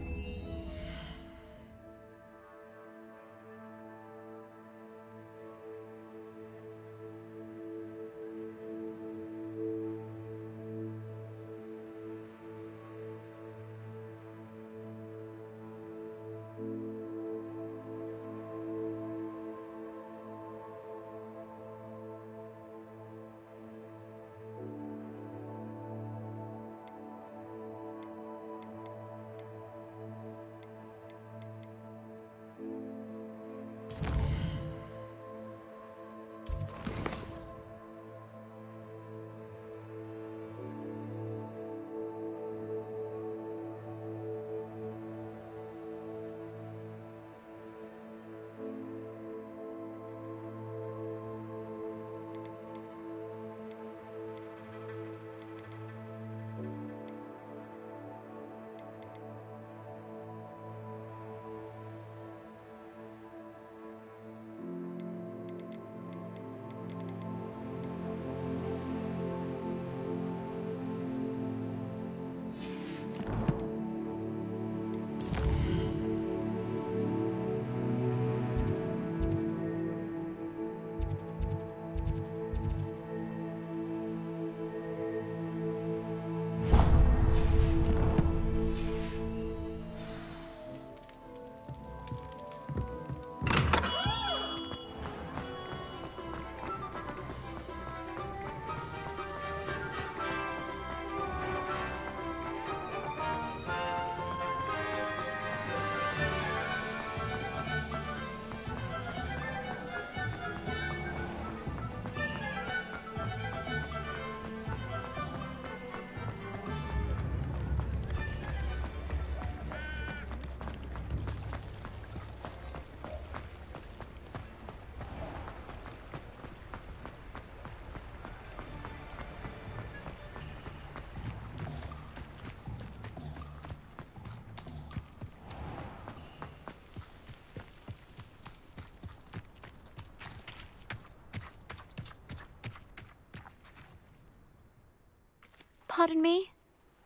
Pardon me?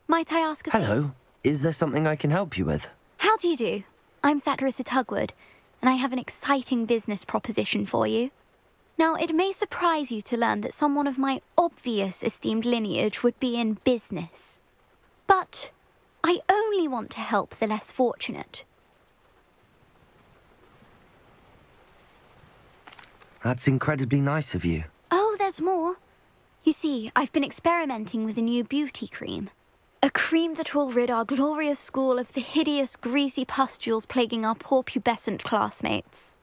Might I ask a Hello. Is there something I can help you with? How do you do? I'm Satirissa Tugwood, and I have an exciting business proposition for you. Now, it may surprise you to learn that someone of my obvious esteemed lineage would be in business. But I only want to help the less fortunate. That's incredibly nice of you. Oh, there's more. You see, I've been experimenting with a new beauty cream. A cream that will rid our glorious school of the hideous, greasy pustules plaguing our poor pubescent classmates.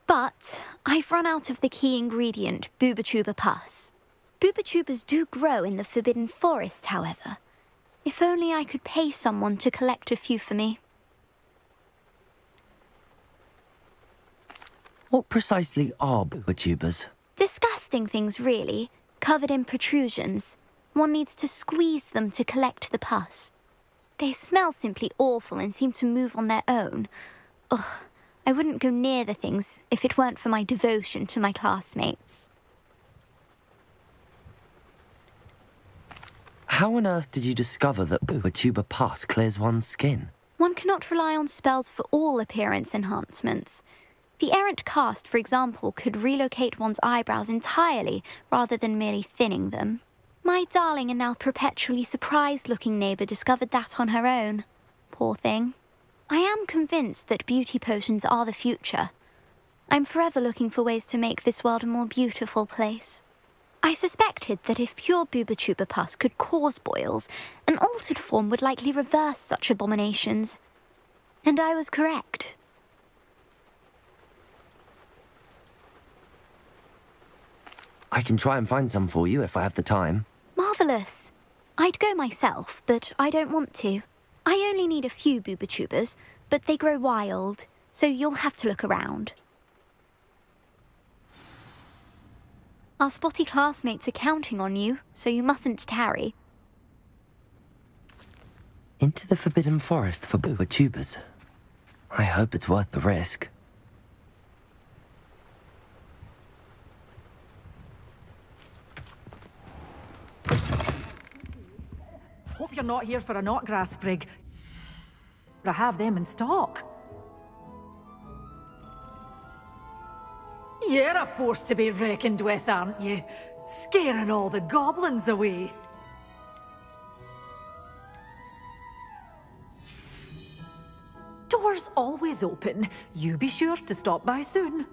But I've run out of the key ingredient, booba-tuba pus. Booba-tubas do grow in the Forbidden Forest, however. If only I could pay someone to collect a few for me. What precisely are booba-tubas? Disgusting things, really, covered in protrusions. One needs to squeeze them to collect the pus. They smell simply awful and seem to move on their own. Ugh, I wouldn't go near the things if it weren't for my devotion to my classmates. How on earth did you discover that booba-tuba pus clears one's skin? One cannot rely on spells for all appearance enhancements. The errant cast, for example, could relocate one's eyebrows entirely rather than merely thinning them. My darling and now perpetually surprised-looking neighbour discovered that on her own. Poor thing. I am convinced that beauty potions are the future. I'm forever looking for ways to make this world a more beautiful place. I suspected that if pure Bubatuba pus could cause boils, an altered form would likely reverse such abominations. And I was correct. I can try and find some for you if I have the time. Marvellous. I'd go myself, but I don't want to. I only need a few Bubatubas, but they grow wild, so you'll have to look around. Our spotty classmates are counting on you, so you mustn't tarry. Into the Forbidden Forest for Bubatubas. I hope it's worth the risk. Hope you're not here for a knotgrass sprig. I have them in stock. You're a force to be reckoned with, aren't you? Scaring all the goblins away. Doors always open. You be sure to stop by soon.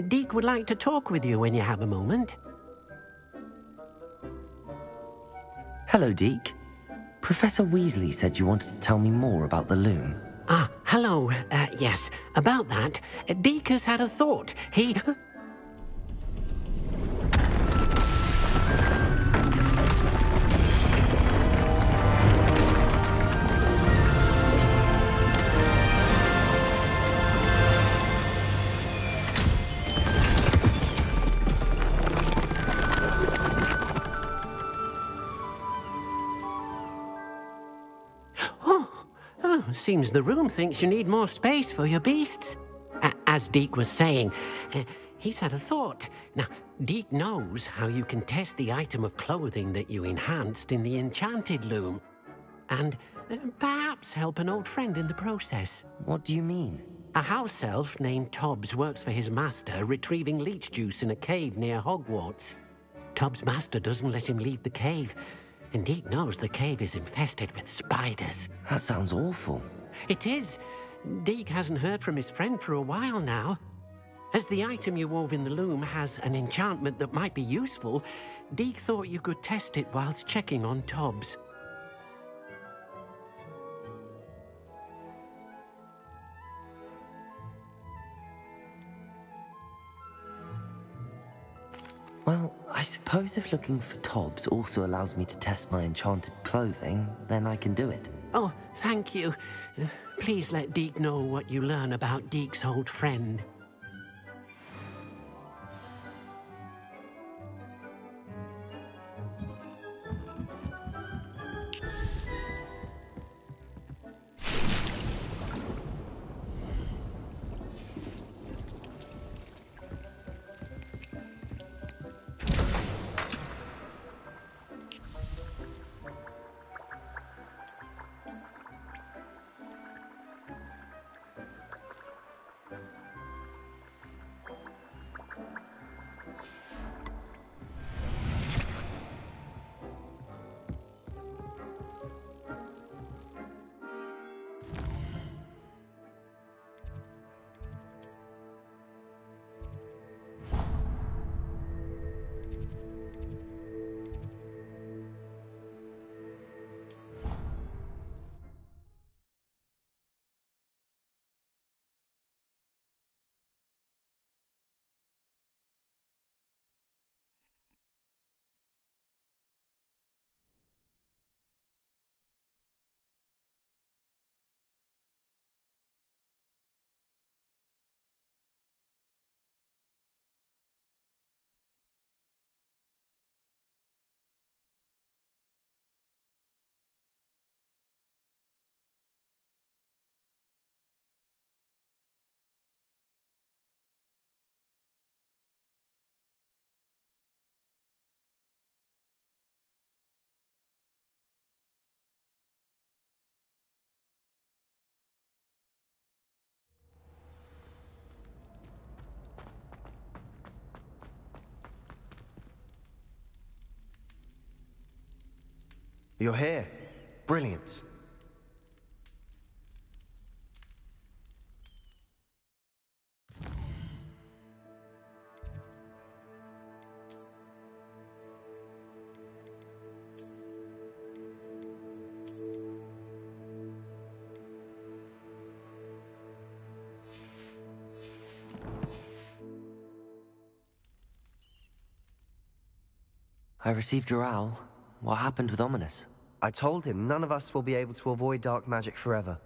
Deke would like to talk with you when you have a moment. Hello, Deke. Professor Weasley said you wanted to tell me more about the loom. Ah, hello. Yes, about that. Deke has had a thought. He... Seems the room thinks you need more space for your beasts. As Deke was saying, he's had a thought. Now, Deke knows how you can test the item of clothing that you enhanced in the enchanted loom. And perhaps help an old friend in the process. What do you mean? A house elf named Tobbs works for his master, retrieving leech juice in a cave near Hogwarts. Tobbs' master doesn't let him leave the cave, and Deke knows the cave is infested with spiders. That sounds awful. It is. Deke hasn't heard from his friend for a while now. As the item you wove in the loom has an enchantment that might be useful, Deke thought you could test it whilst checking on Tobbs. Well, I suppose if looking for Tobbs also allows me to test my enchanted clothing, then I can do it. Oh, thank you. Please let Deke know what you learn about Deke's old friend. You're here. Brilliant. I received your owl. What happened with Ominous? I told him none of us will be able to avoid dark magic forever.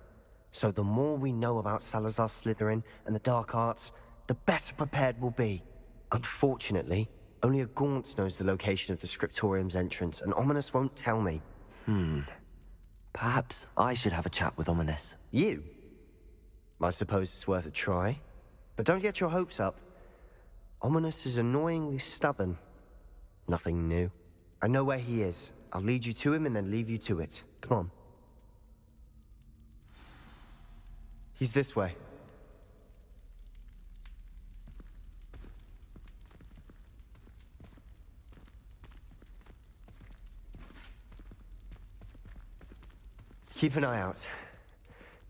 So the more we know about Salazar Slytherin and the dark arts, the better prepared we'll be. Unfortunately, only a Gaunt knows the location of the Scriptorium's entrance, and Ominous won't tell me. Perhaps I should have a chat with Ominous. You? I suppose it's worth a try. But don't get your hopes up. Ominous is annoyingly stubborn. Nothing new. I know where he is. I'll lead you to him and then leave you to it. Come on. He's this way. Keep an eye out.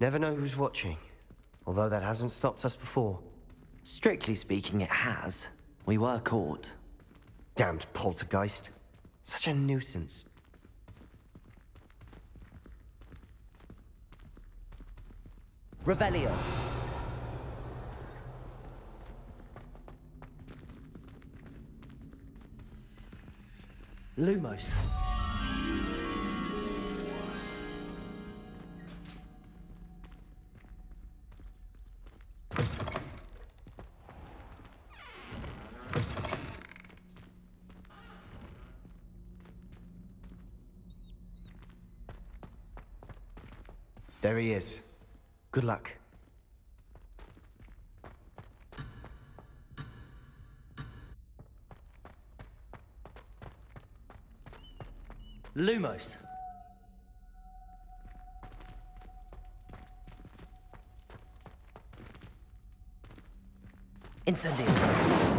Never know who's watching. Although that hasn't stopped us before. Strictly speaking, it has. We were caught. Damned poltergeist. Such a nuisance. Revelio. Lumos. There he is. Good luck. Lumos. Incendio.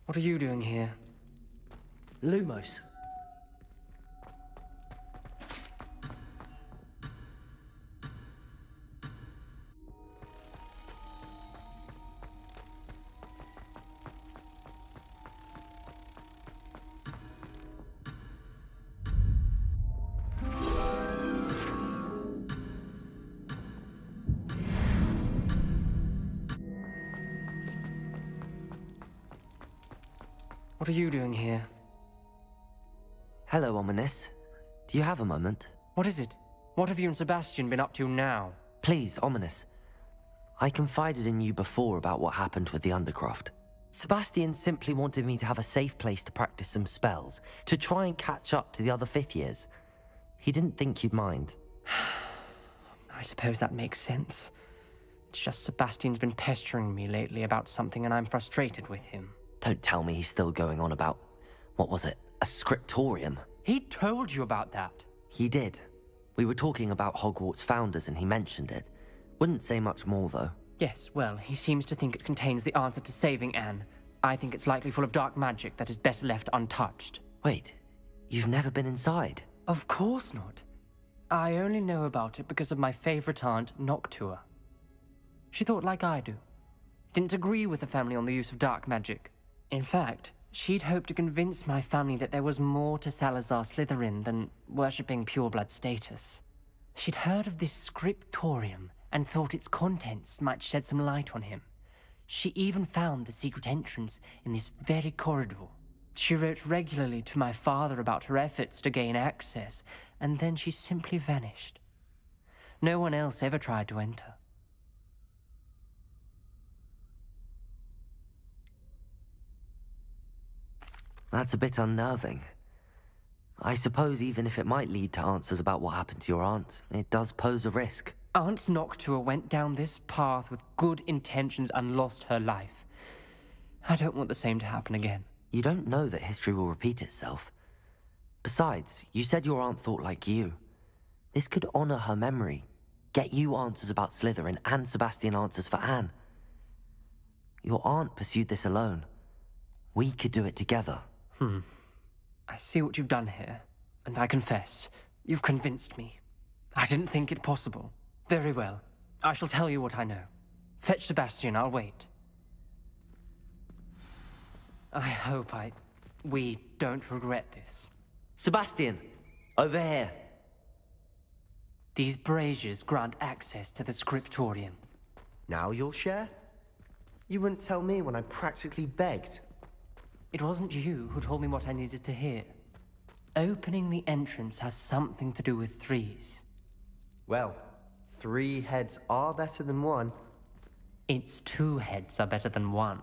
What are you doing here? Lumos. What are you doing here? Hello, Ominous. Do you have a moment? What is it? What have you and Sebastian been up to now? Please, Ominous. I confided in you before about what happened with the Undercroft. Sebastian simply wanted me to have a safe place to practice some spells, to try and catch up to the other fifth years. He didn't think you'd mind. I suppose that makes sense. It's just Sebastian's been pestering me lately about something and I'm frustrated with him. Don't tell me he's still going on about, what was it, a scriptorium? He told you about that? He did. We were talking about Hogwarts founders and he mentioned it. Wouldn't say much more, though. Yes, well, he seems to think it contains the answer to saving Anne. I think it's likely full of dark magic that is better left untouched. Wait, you've never been inside? Of course not. I only know about it because of my favorite aunt, Noctua. She thought like I do. Didn't agree with the family on the use of dark magic. In fact, she'd hoped to convince my family that there was more to Salazar Slytherin than worshipping pureblood status. She'd heard of this scriptorium and thought its contents might shed some light on him. She even found the secret entrance in this very corridor. She wrote regularly to my father about her efforts to gain access, and then she simply vanished. No one else ever tried to enter. That's a bit unnerving. I suppose even if it might lead to answers about what happened to your aunt, it does pose a risk. Aunt Noctua went down this path with good intentions and lost her life. I don't want the same to happen again. You don't know that history will repeat itself. Besides, you said your aunt thought like you. This could honor her memory, get you answers about Slytherin and Sebastian answers for Anne. Your aunt pursued this alone. We could do it together. I see what you've done here, and I confess, you've convinced me. I didn't think it possible. Very well. I shall tell you what I know. Fetch Sebastian, I'll wait. I hope we don't regret this. Sebastian, over here. These braziers grant access to the scriptorium. Now you'll share? You wouldn't tell me when I practically begged. It wasn't you who told me what I needed to hear. Opening the entrance has something to do with threes. Well, 3 heads are better than 1. It's 2 heads are better than 1.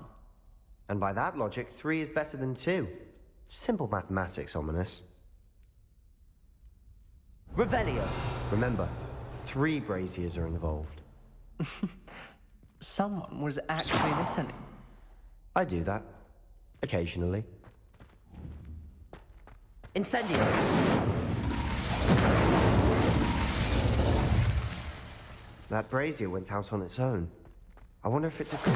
And by that logic, 3 is better than 2. Simple mathematics, Ominous. Revelio. Remember, 3 braziers are involved. Someone was actually listening. I do that. Occasionally. Incendio. That brazier went out on its own. I wonder if it's a clue.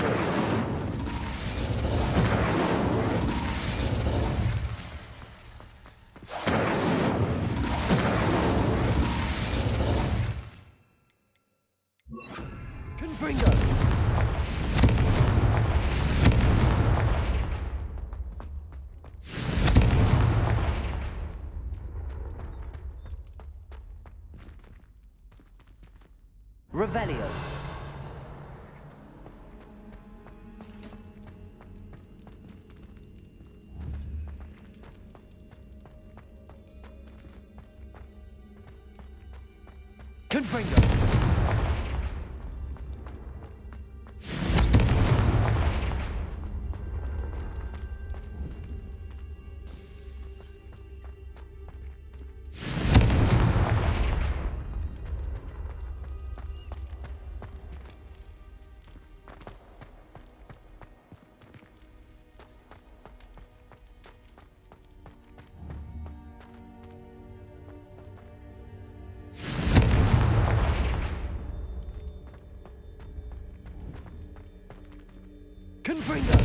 Revelio. Confringo. Confringo!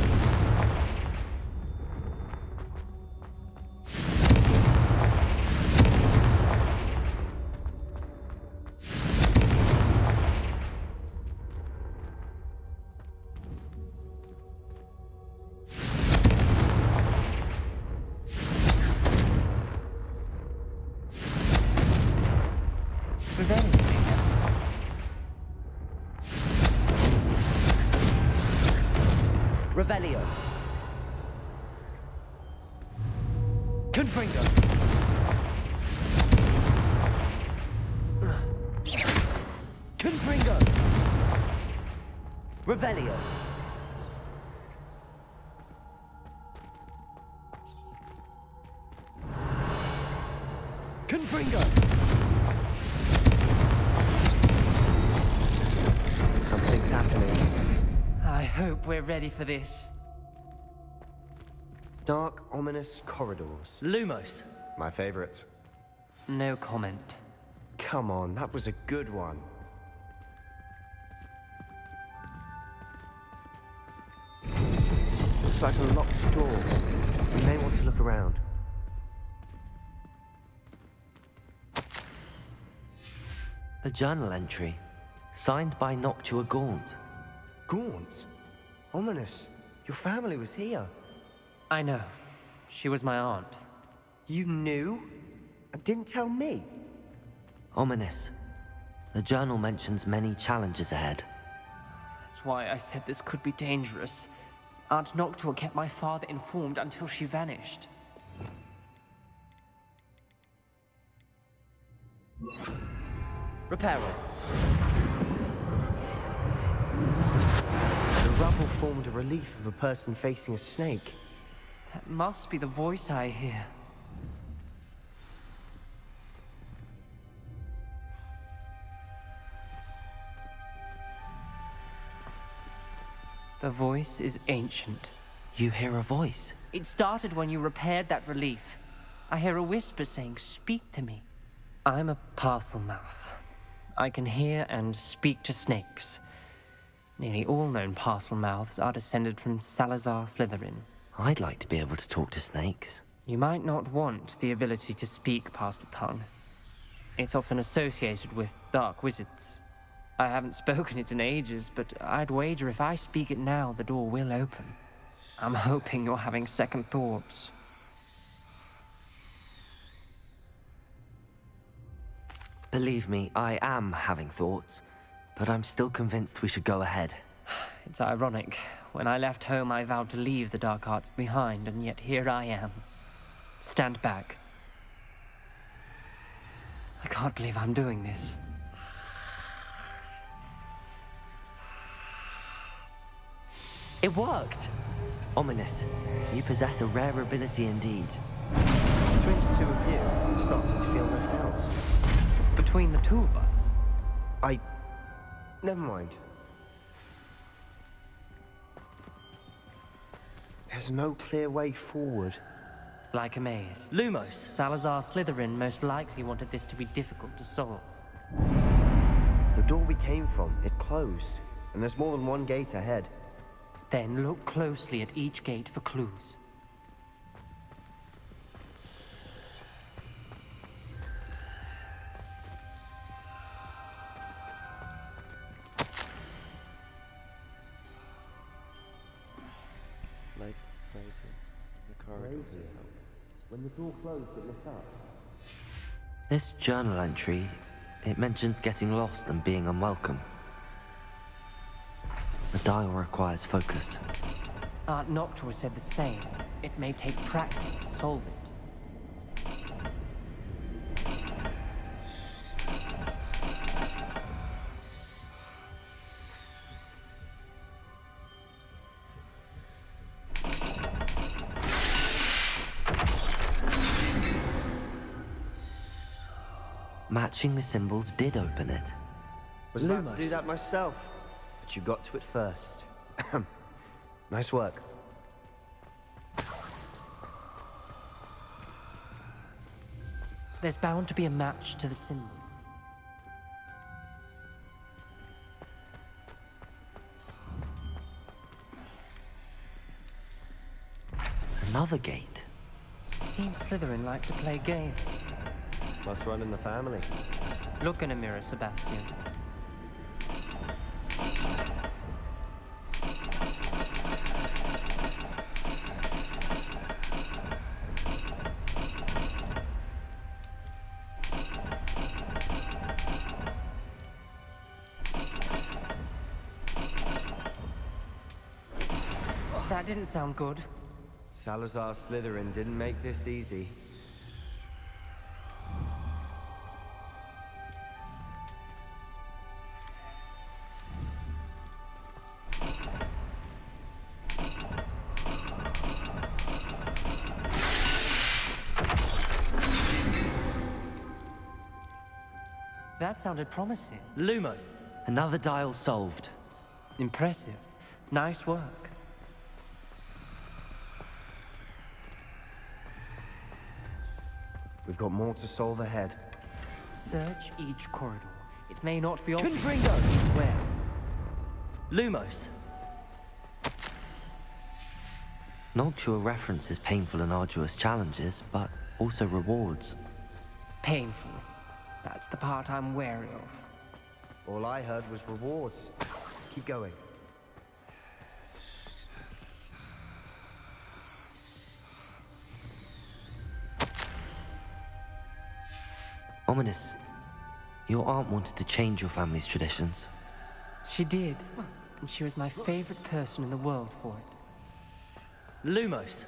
Revelio. Confringo. Confringo. Revelio. Confringo. Something's happening. I hope we're ready for this. Dark, ominous corridors. Lumos. My favorite. No comment. Come on, that was a good one. Looks like a locked door. You may want to look around. A journal entry, signed by Noctua Gaunt. Gaunt? Ominous. Your family was here. I know. She was my aunt. You knew? And didn't tell me? Ominous. The journal mentions many challenges ahead. That's why I said this could be dangerous. Aunt Noctua kept my father informed until she vanished. Reparo. The rubble formed a relief of a person facing a snake. That must be the voice I hear. The voice is ancient. You hear a voice? It started when you repaired that relief. I hear a whisper saying, "Speak to me." I'm a parcel mouth. I can hear and speak to snakes. Nearly all known parcel mouths are descended from Salazar Slytherin. I'd like to be able to talk to snakes. You might not want the ability to speak parcel tongue. It's often associated with dark wizards. I haven't spoken it in ages, but I'd wager if I speak it now, the door will open. I'm hoping you're having second thoughts. Believe me, I am having thoughts, but I'm still convinced we should go ahead. It's ironic. When I left home, I vowed to leave the dark arts behind, and yet here I am. Stand back. I can't believe I'm doing this. It worked! Ominous. You possess a rare ability indeed. Between the two of you, I'm starting to feel left out. Between the two of us? Never mind. There's no clear way forward. Like a maze. Lumos. Salazar Slytherin most likely wanted this to be difficult to solve. The door we came from, it closed. and there's more than one gate ahead. Then look closely at each gate for clues. Light spaces. The corridors is help. When the door closed, it lit up. This journal entry, it mentions getting lost and being unwelcome. The dial requires focus. Aunt Noctua said the same. It may take practice to solve it. Matching the symbols did open it. Was about to do that myself, but you got to it first. Nice work. There's bound to be a match to the symbol. Another gate. Seems Slytherin like to play games. Must run in the family. Look in a mirror, Sebastian. That didn't sound good. Salazar Slytherin didn't make this easy. That sounded promising. Lumo. Another dial solved. Impressive. Nice work. We've got more to solve ahead. Search each corridor. It may not be obvious. Confringo! Where? Lumos. Noctua references painful and arduous challenges, but also rewards. Painful. That's the part I'm wary of. All I heard was rewards. Keep going. Ominous. Your aunt wanted to change your family's traditions. She did. And she was my favorite person in the world for it. Lumos.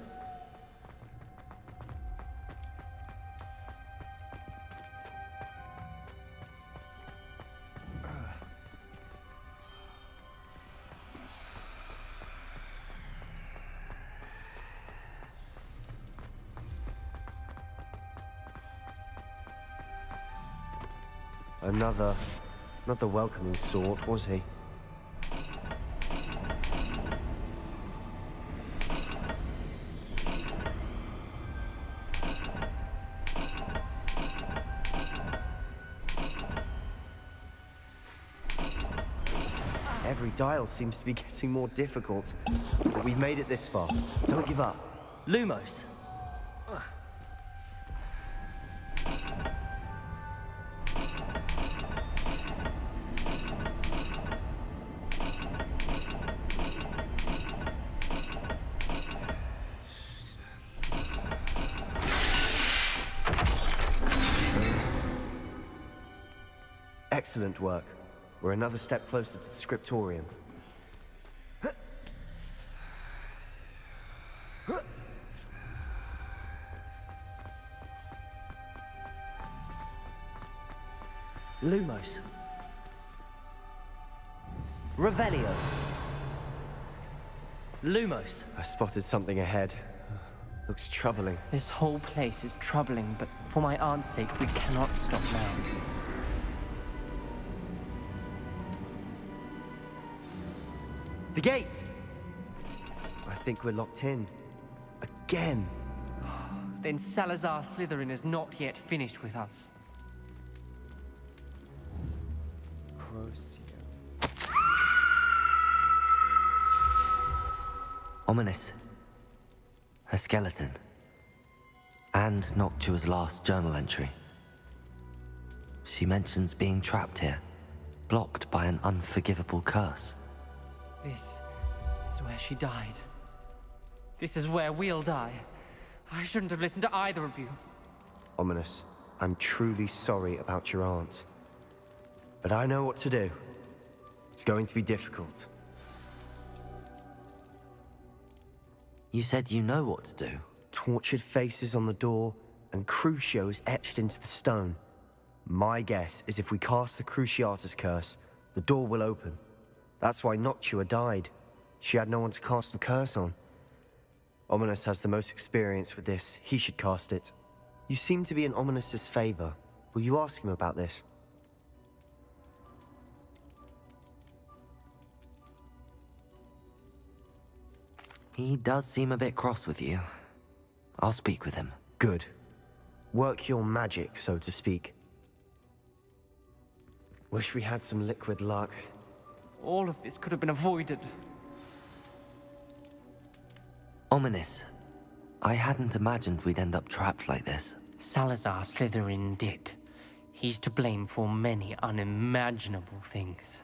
Not the welcoming sort, was he? Every dial seems to be getting more difficult, but we've made it this far. Don't give up. Lumos. Excellent work. We're another step closer to the scriptorium. Lumos. Revelio. Lumos. I spotted something ahead. Looks troubling. This whole place is troubling, but for my aunt's sake, we cannot stop now. The gate! I think we're locked in. Again. Then Salazar Slytherin is not yet finished with us. Crocio. Ominous. Her skeleton. And Noctua's last journal entry. She mentions being trapped here, blocked by an unforgivable curse. This is where she died. This is where we'll die. I shouldn't have listened to either of you. Ominous, I'm truly sorry about your aunt. But I know what to do. It's going to be difficult. You said you know what to do. Tortured faces on the door, and Crucios etched into the stone. My guess is if we cast the Cruciatus curse, the door will open. That's why Noctua died. She had no one to cast the curse on. Ominous has the most experience with this. He should cast it. You seem to be in Ominous's favor. Will you ask him about this? He does seem a bit cross with you. I'll speak with him. Good. Work your magic, so to speak. Wish we had some liquid luck. All of this could have been avoided. Ominous. I hadn't imagined we'd end up trapped like this. Salazar Slytherin did. He's to blame for many unimaginable things.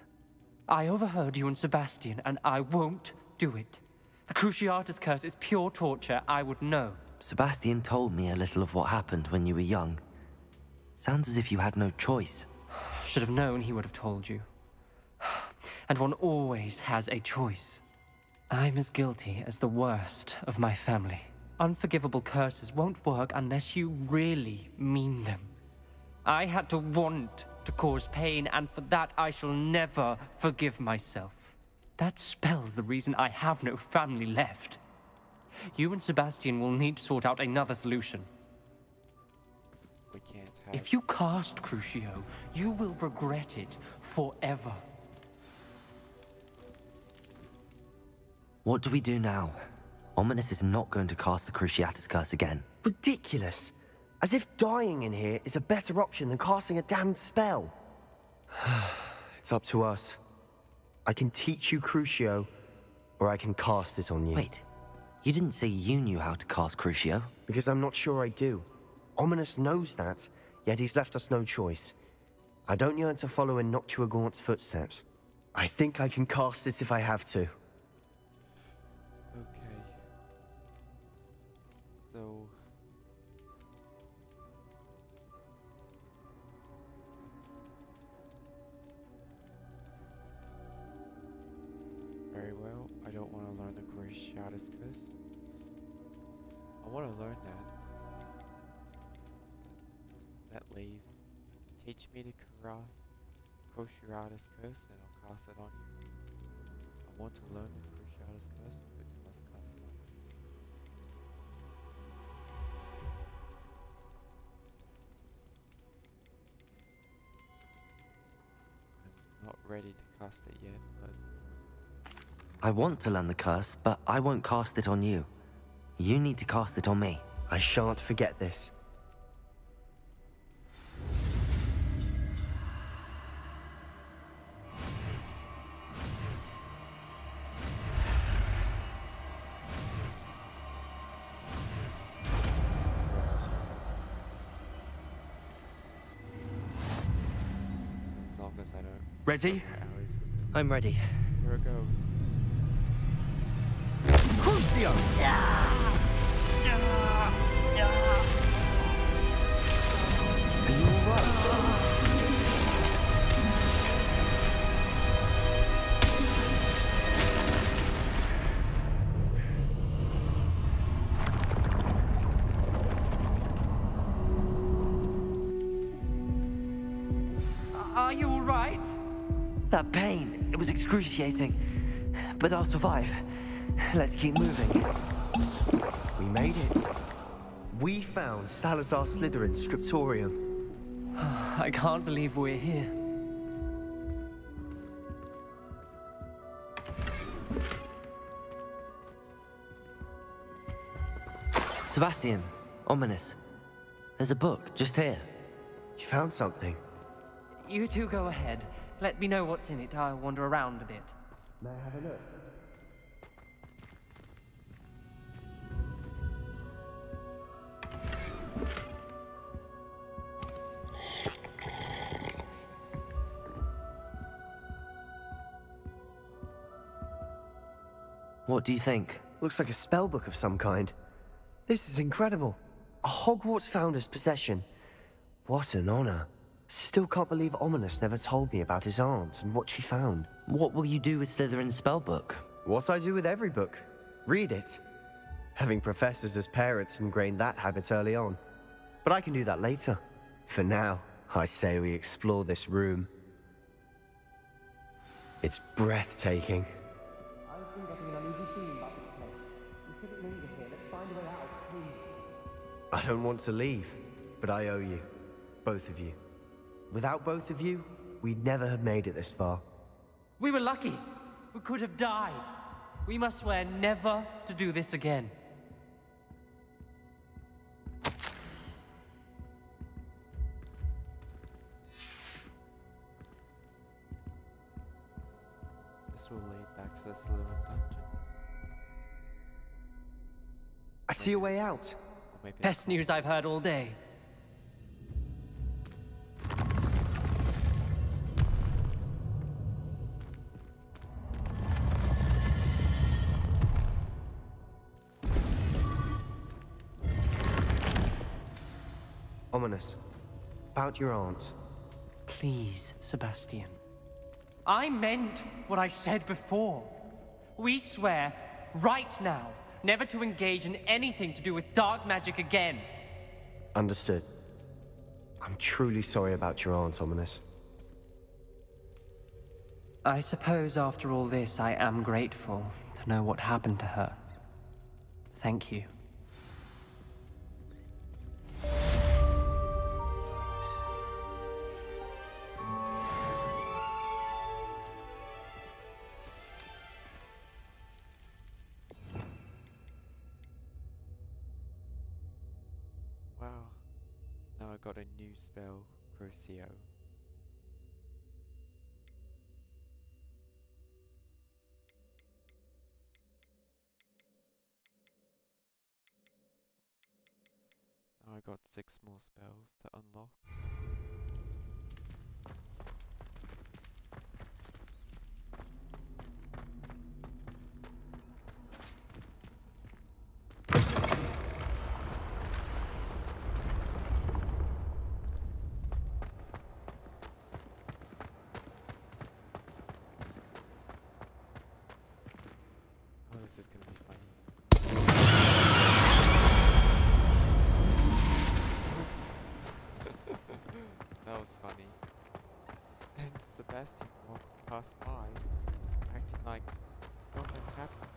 I overheard you and Sebastian, and I won't do it. The Cruciatus curse is pure torture. I would know. Sebastian told me a little of what happened when you were young. Sounds as if you had no choice. Should have known he would have told you. And one always has a choice. I'm as guilty as the worst of my family. Unforgivable curses won't work unless you really mean them. I had to want to cause pain, and for that I shall never forgive myself. That spells the reason I have no family left. You and Sebastian will need to sort out another solution. We can't have... If you cast Crucio, you will regret it forever. What do we do now? Ominous is not going to cast the Cruciatus curse again. Ridiculous! As if dying in here is a better option than casting a damned spell. It's up to us. I can teach you Crucio, or I can cast it on you. Wait, you didn't say you knew how to cast Crucio? Because I'm not sure I do. Ominous knows that, yet he's left us no choice. I don't yearn to follow in Noctua Gaunt's footsteps. I think I can cast it if I have to. Okay. So... Very well, I don't want to learn the Cruciatus curse. I want to learn that. That leaves. Teach me the Cruciatus curse and I'll cast it on you. I want to learn the Cruciatus curse, but you must cast it on me. I'm not ready to cast it yet, but... I want to learn the curse, but I won't cast it on you. You need to cast it on me. I shan't forget this. As long as I don't... Ready? I'm ready. Here it goes. Crucio! Are you alright? Are you alright? That pain, it was excruciating. But I'll survive. Let's keep moving. We made it. We found Salazar Slytherin's scriptorium. I can't believe we're here. Sebastian, Ominous. There's a book just here. You found something? You two go ahead. Let me know what's in it. I'll wander around a bit. May I have a look? What do you think? Looks like a spellbook of some kind. This is incredible. A Hogwarts founder's possession. What an honor. Still can't believe Ominous never told me about his aunt and what she found. What will you do with Slytherin's spellbook? What I do with every book. Read it. Having professors as parents ingrained that habit early on. But I can do that later. For now, I say we explore this room. It's breathtaking. I've been getting an uneasy feeling about this place. We shouldn't linger here. Let's find a way out, please. I don't want to leave, but I owe you. Both of you. Without both of you, we'd never have made it this far. We were lucky. We could have died. We must swear never to do this again. This will lead back to the Slytherin dungeon. I see a way out. Best news I've heard all day. Ominous. About your aunt. Please, Sebastian. I meant what I said before. We swear, right now, never to engage in anything to do with dark magic again. Understood. I'm truly sorry about your aunt, Ominous. I suppose after all this, I am grateful to know what happened to her. Thank you. Wow. Now I got a new spell, Crucio. Now I got 6 more spells to unlock. Oh, this is gonna be funny. That was funny. And Sebastian walked past by, acting like nothing happens.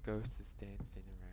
ghost is dancing around.